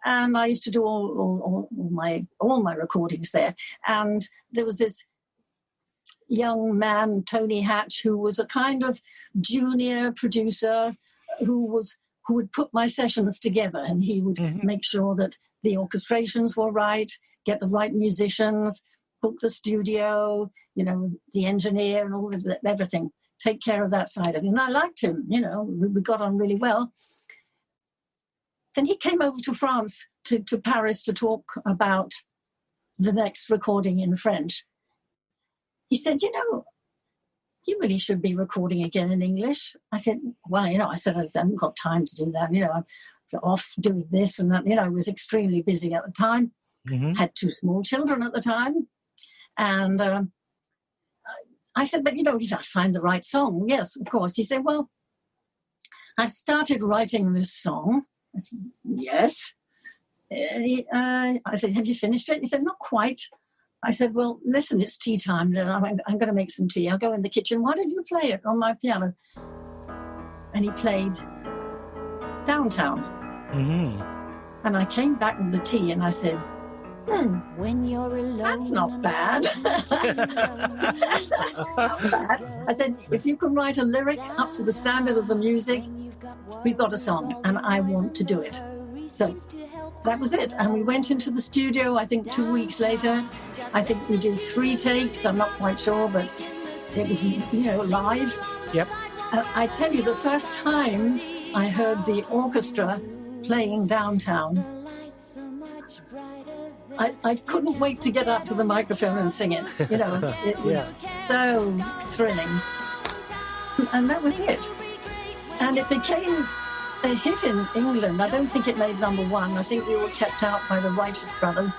And I used to do all my recordings there. And there was this young man, Tony Hatch, who was a kind of junior producer who would put my sessions together, and he would make sure that the orchestrations were right, get the right musicians, book the studio, the engineer and all of everything, take care of that side of it. And I liked him, we got on really well. Then he came over to France, to Paris, to talk about the next recording in French. He said, you really should be recording again in English. I said, well, I haven't got time to do that. I'm off doing this and that. I was extremely busy at the time. Had 2 small children at the time. And I said, but, if I find the right song, yes, of course. He said, well, I've started writing this song. I said, yes. I said, have you finished it? He said, not quite. I said, well, listen, it's tea time. I'm going to make some tea. I'll go in the kitchen. Why don't you play it on my piano? And he played Downtown. And I came back with the tea and I said, when you're alone, that's not bad. Not bad. I said, if you can write a lyric up to the standard of the music, we've got a song and I want to do it. So that was it. And we went into the studio, I think 2 weeks later. I think we did 3 takes. I'm not quite sure, but it was, live. Yep. I tell you, the first time I heard the orchestra playing Downtown, I couldn't wait to get up to the microphone and sing it. You know, it was so thrilling. And that was it. And it became a hit in England. I don't think it made number one. I think we were kept out by the Righteous Brothers,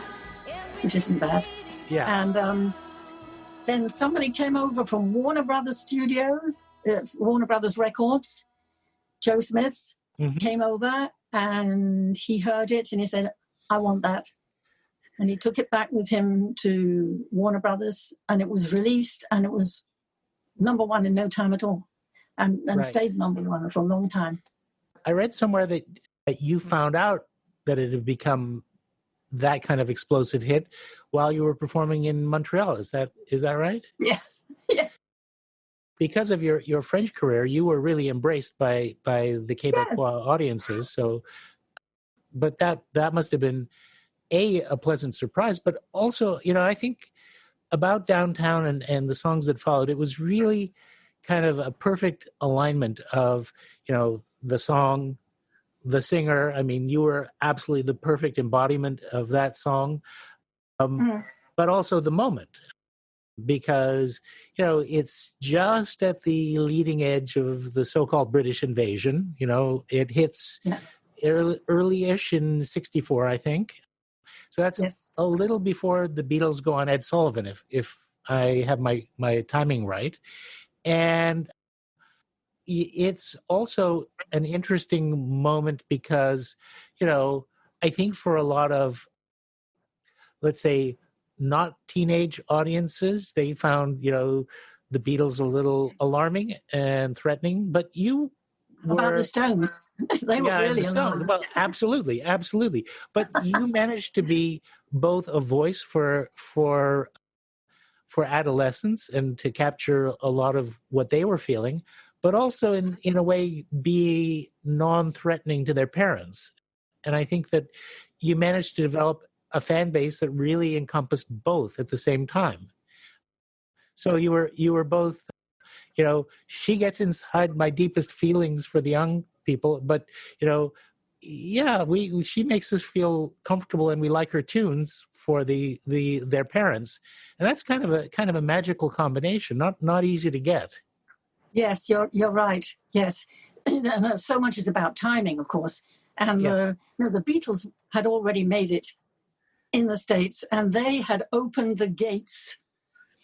which isn't bad. Yeah. And then somebody came over from Warner Brothers Studios, Warner Brothers Records. Joe Smith came over and he heard it and he said, I want that. And he took it back with him to Warner Brothers and it was released and it was number one in no time at all and stayed number one for a long time. I read somewhere that you found out that it had become that kind of explosive hit while you were performing in Montreal. Is that right? Yes. Yeah. Because of your French career, you were really embraced by the Quebecois audiences. So, but that must have been a pleasant surprise. But also, you know, I think about Downtown and the songs that followed, it was really kind of a perfect alignment of, you know, the song, the singer. I mean, you were absolutely the perfect embodiment of that song, but also the moment. Because, you know, it's just at the leading edge of the so-called British invasion. You know, it hits early-ish in 1964, I think. So that's a little before the Beatles go on Ed Sullivan, if I have my timing right. And it's also an interesting moment because, you know, I think for a lot of, let's say, not teenage audiences, they found, you know, the Beatles a little alarming and threatening, but you were... About the Stones. They were really alarming. Well, absolutely. But you managed to be both a voice for adolescents and to capture a lot of what they were feeling, but also in a way be non-threatening to their parents. And I think that you managed to develop a fan base that really encompassed both at the same time. So you were both, you know, she gets inside my deepest feelings for the young people, but, you know, she makes us feel comfortable and we like her tunes for their parents. And that's kind of a magical combination, not easy to get. Yes, you're right. Yes. So much is about timing, of course. And the Beatles had already made it in the States, and they had opened the gates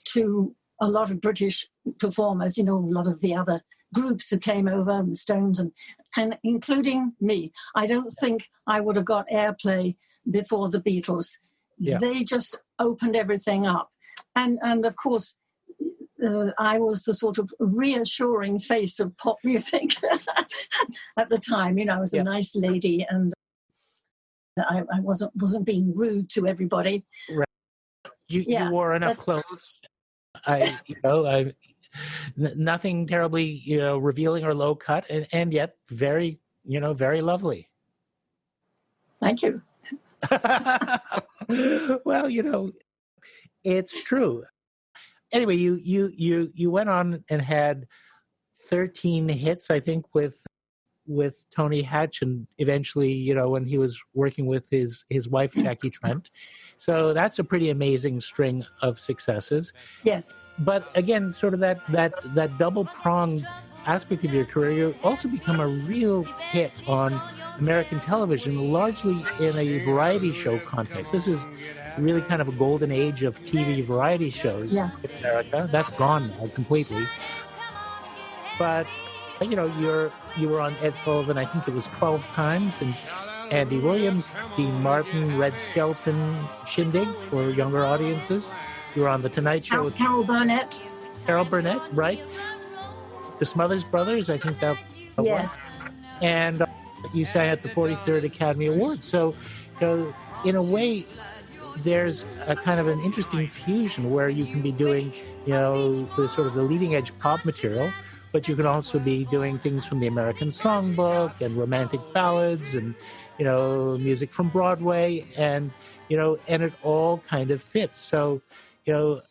to a lot of British performers, you know, a lot of the other groups who came over, and the Stones, and including me. I don't think I would have got airplay before the Beatles. Yeah. They just opened everything up. And of course, I was the sort of reassuring face of pop music at the time. You know, I was a nice lady and I wasn't being rude to everybody. Right. You wore enough clothes. Nothing terribly, you know, revealing or low cut, and yet very, you know, very lovely. Thank you. Well, you know, it's true. Anyway, you went on and had 13 hits, I think, with Tony Hatch, and eventually, you know, when he was working with his wife Jackie Trent. So that's a pretty amazing string of successes. Yes. But again, sort of that double-pronged aspect of your career, you also become a real hit on American television, largely in a variety show context. This is really kind of a golden age of TV variety shows in America. That's gone now completely. But, you know, you were on Ed Sullivan, I think it was 12 times, and Andy Williams, Dean Martin, Red Skelton, Shindig for younger audiences. You were on The Tonight Show with Carol Burnett. Carol Burnett, right? The Smothers Brothers, I think that was. And you sang at the 43rd Academy Awards. So, you know, in a way, there's a kind of an interesting fusion where you can be doing, you know, the sort of the leading edge pop material, but you can also be doing things from the American Songbook and romantic ballads and, you know, music from Broadway, and, you know, and it all kind of fits. So, you know,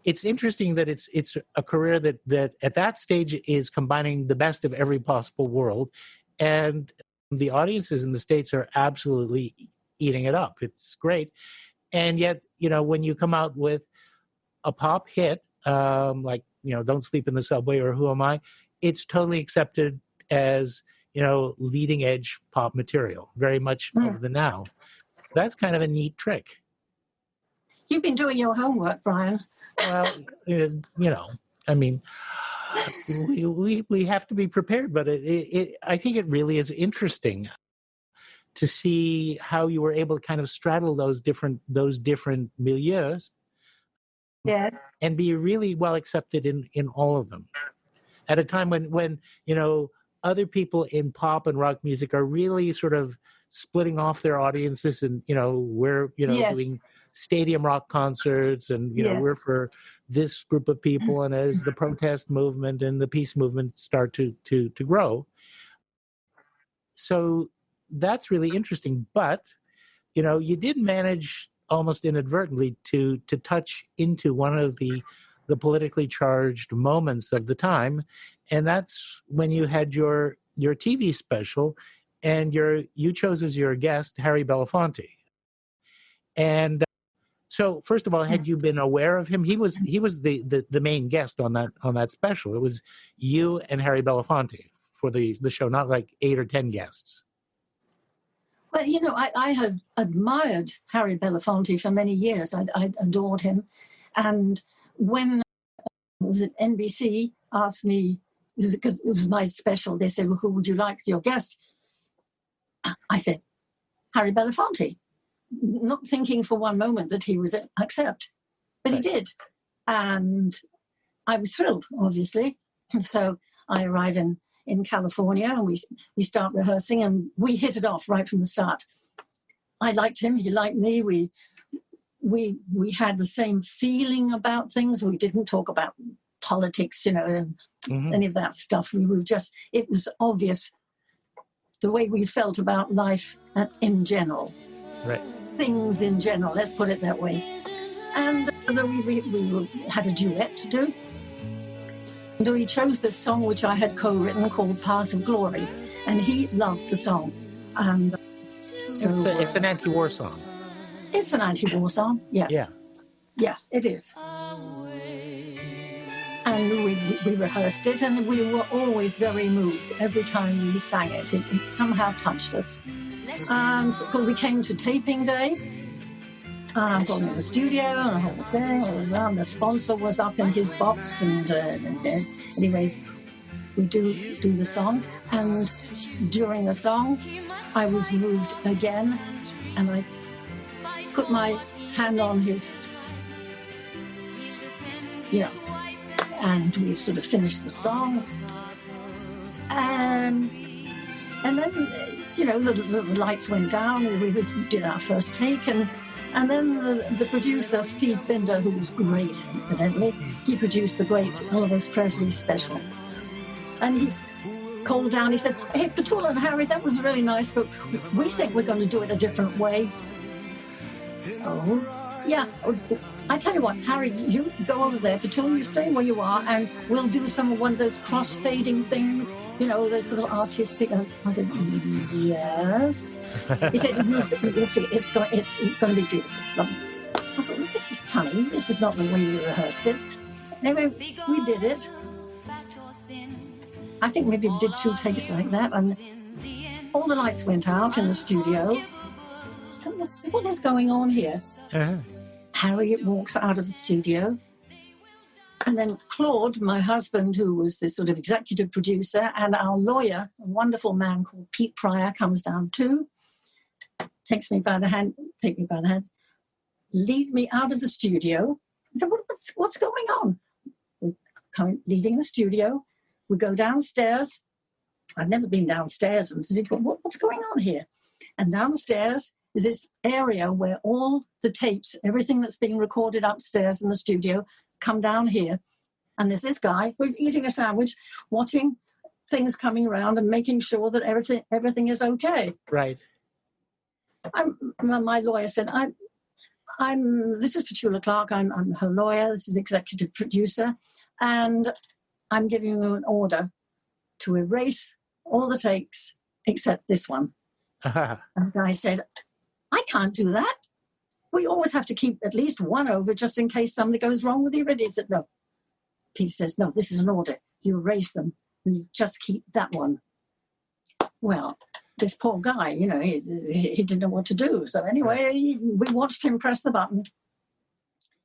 it's interesting that it's a career that at that stage is combining the best of every possible world, and the audiences in the States are absolutely eating it up. It's great. And yet, when you come out with a pop hit, like, Don't Sleep in the Subway or Who Am I, it's totally accepted as, leading edge pop material, very much of the now. That's kind of a neat trick. You've been doing your homework, Brian. Well, I mean, we have to be prepared, but I think it really is interesting to see how you were able to kind of straddle those different milieus, yes, and be really well accepted in all of them, at a time when other people in pop and rock music are really sort of splitting off their audiences, and we're yes. doing stadium rock concerts, and yes. we're for this group of people, and as the protest movement and the peace movement start to grow. So that's really interesting. But you did manage almost inadvertently to touch into one of the politically charged moments of the time, and that's when you had your TV special, and you chose as your guest Harry Belafonte. And so, first of all, had you been aware of him? He was the main guest on that special. It was you and Harry Belafonte for the show, not like 8 or 10 guests. Well, I had admired Harry Belafonte for many years. I adored him. And when was it NBC asked me, because it was my special, they said, well, who would you like as your guest? I said, Harry Belafonte, not thinking for one moment that he would accept. But he did. And I was thrilled, obviously. So I arrive in California, and we start rehearsing, and we hit it off right from the start. I liked him, he liked me. We had the same feeling about things. We didn't talk about politics, and any of that stuff. We were just, it was obvious the way we felt about life in general. Right. Things in general, let's put it that way. And we had a duet to do. And we chose this song, which I had co-written, called Path of Glory. And he loved the song. And so, it's an anti-war song. It's an anti-war song, yes. Yeah, it is. And we rehearsed it, and we were always very moved every time we sang it. It somehow touched us. And so we came to taping day. Got in the studio and the whole thing. And the sponsor was up in his box, and anyway, we do the song. And during the song, I was moved again, and I put my hand on his, and we sort of finished the song. And then, the lights went down. We did our first take, and then the producer, Steve Binder, who was great, incidentally, he produced the great Elvis Presley special. And he called down, he said, hey, Petula and Harry, that was really nice, but we think we're going to do it a different way. Oh, yeah. I tell you what, Harry, you go over there, Petula, you stay where you are, and we'll do one of those cross-fading things, those sort of artistic. I said, yes. He said, you'll see, it's going to be beautiful. Lovely. I thought, this is funny. This is not the way we rehearsed it. Anyway, we did it. I think maybe we did 2 takes like that, and all the lights went out in the studio. So what is going on here? Uh-huh. Harry walks out of the studio, and then Claude, my husband, who was the sort of executive producer, and our lawyer, a wonderful man called Pete Pryor, comes down too, take me by the hand, lead me out of the studio. I said, what's going on? We're leaving the studio. We go downstairs. I've never been downstairs. And said, what's going on here? And downstairs is this area where all the tapes, everything that's being recorded upstairs in the studio, come down here. And there's this guy who's eating a sandwich, watching things coming around and making sure that everything is okay. Right. My lawyer said, this is Petula Clark. I'm her lawyer. This is the executive producer. And I'm giving you an order to erase all the takes except this one. Uh-huh. And the guy said, I can't do that. We always have to keep at least one over just in case something goes wrong with the already. He said, no. He says, no, this is an order. You erase them and you just keep that one. Well, this poor guy, he didn't know what to do. So anyway, we watched him press the button,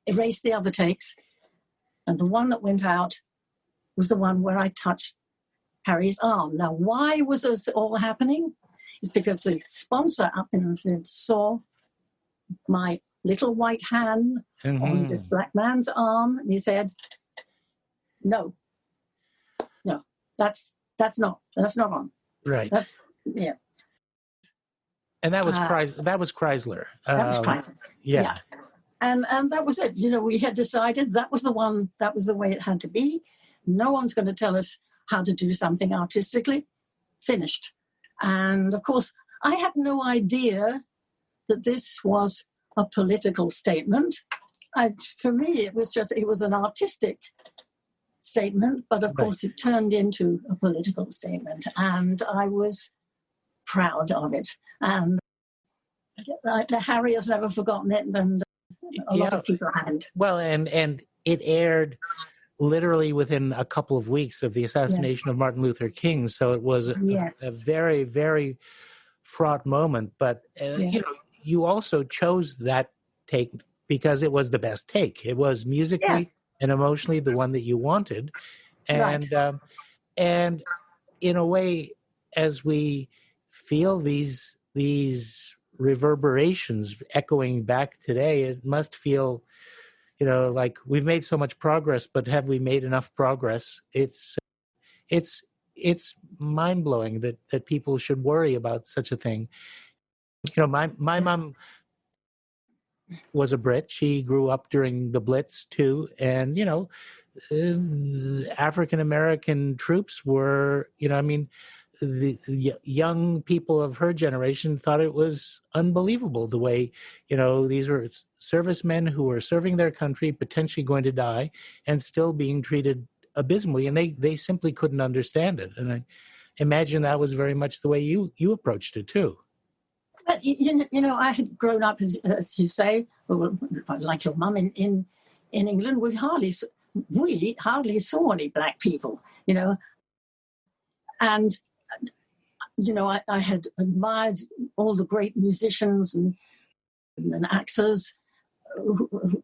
erase the other takes, and the one that went out was the one where I touched Harry's arm. Now, why was this all happening? It's because the sponsor up in saw my little white hand on this black man's arm, and he said, no, that's not on. Right. Yeah. And that was Chrysler. That was Chrysler. Yeah. And that was it. We had decided that was the one, that was the way it had to be. No one's going to tell us how to do something artistically. Finished. And of course, I had no idea that this was a political statement. For me, it was an artistic statement, but of course it turned into a political statement, and I was proud of it. And Harry has never forgotten it, and a lot of people hadn't. Well, and it aired literally within a couple of weeks of the assassination of Martin Luther King, so it was a very, very fraught moment. But you also chose that take because it was the best take. It was musically and emotionally the one that you wanted, and and in a way, as we feel these reverberations echoing back today, it must feel, like we've made so much progress, but have we made enough progress? It's mind blowing that people should worry about such a thing. My mom was a Brit. She grew up during the Blitz too, and African American troops were, the young people of her generation thought it was unbelievable the way, these were servicemen who were serving their country, potentially going to die, and still being treated abysmally, and they simply couldn't understand it. And I imagine that was very much the way you approached it too. But, I had grown up, as you say, like your mum in England. We hardly saw any black people, And, I had admired all the great musicians and actors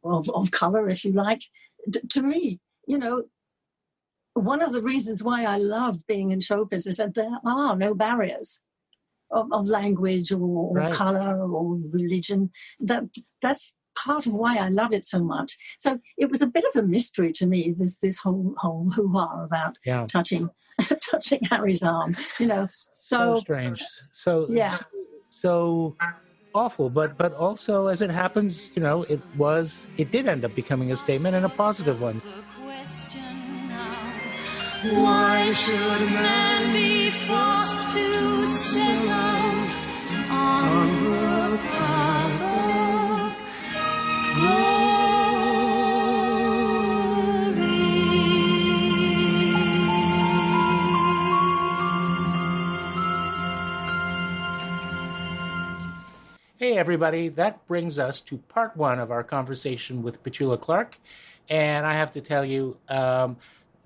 of color, if you like. To me, one of the reasons why I love being in show business is that there are no barriers of language or color or religion. That's part of why I love it so much. So it was a bit of a mystery to me, this whole hoo-ha about touching Harry's arm, So strange. So awful, but also, as it happens, it did end up becoming a statement, and a positive one. Why should man be forced to settle on the path of glory? Hey, everybody. That brings us to part one of our conversation with Petula Clark. And I have to tell you,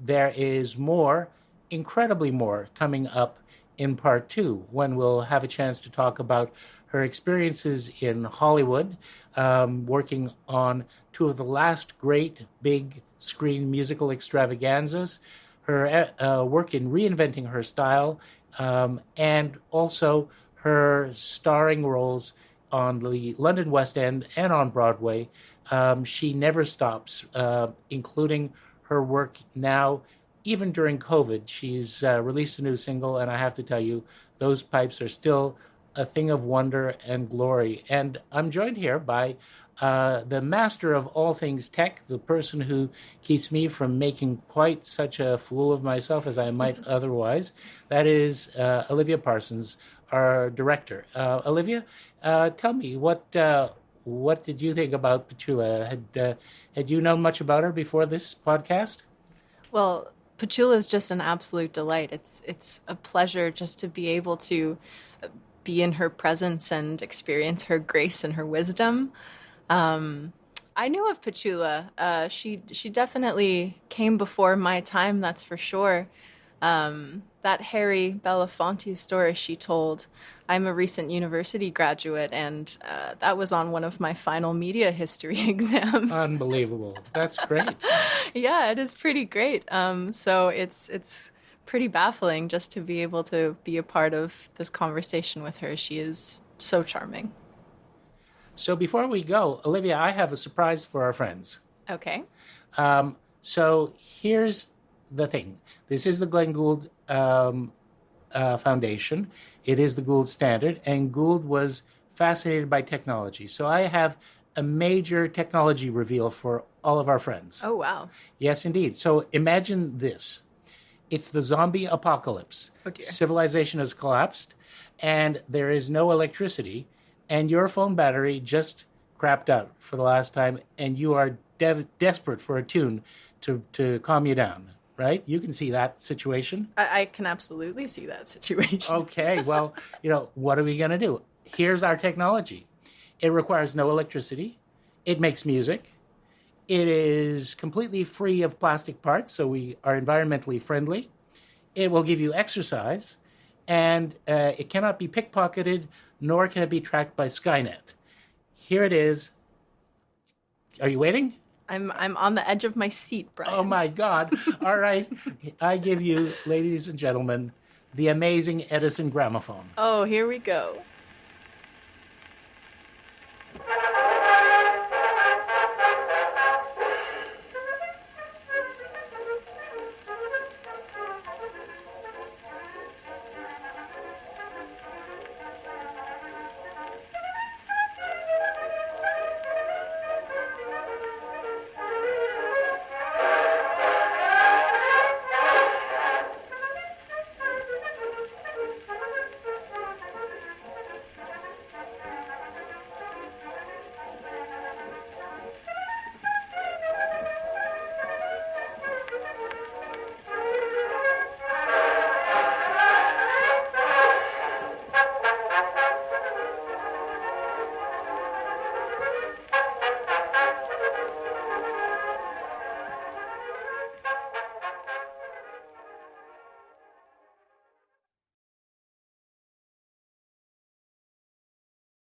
there is more, incredibly more, coming up in part two, when we'll have a chance to talk about her experiences in Hollywood, working on two of the last great big screen musical extravaganzas, her work in reinventing her style, and also her starring roles on the London West End and on Broadway. She never stops, including her work now, even during COVID. She's released a new single, and I have to tell you, those pipes are still a thing of wonder and glory. And I'm joined here by the master of all things tech, the person who keeps me from making quite such a fool of myself as I might otherwise. That is Olivia Parsons, our director. Olivia, tell me, what did you think about Petula? Had you known much about her before this podcast? Well, Petula is just an absolute delight. It's a pleasure just to be able to be in her presence and experience her grace and her wisdom. I knew of Petula. She definitely came before my time, that's for sure. That Harry Belafonte story she told. I'm a recent university graduate, and that was on one of my final media history exams. Unbelievable. That's great. Yeah, it is pretty great. So it's pretty baffling just to be able to be a part of this conversation with her. She is so charming. So before we go, Olivia, I have a surprise for our friends. Okay. So here's the thing. This is the Glenn Gould Foundation. It is the Gould Standard, and Gould was fascinated by technology. So I have a major technology reveal for all of our friends. Oh, wow. Yes, indeed. So imagine this. It's the zombie apocalypse. Oh, dear. Civilization has collapsed, and there is no electricity, and your phone battery just crapped out for the last time, and you are desperate for a tune to calm you down, right? You can see that situation. I can absolutely see that situation. Okay, well, what are we going to do? Here's our technology. It requires no electricity. It makes music. It is completely free of plastic parts, so we are environmentally friendly. It will give you exercise, and it cannot be pickpocketed, nor can it be tracked by Skynet. Here it is. Are you waiting? I'm on the edge of my seat, Brian. Oh, my God. All right. I give you, ladies and gentlemen, the amazing Edison gramophone. Oh, here we go.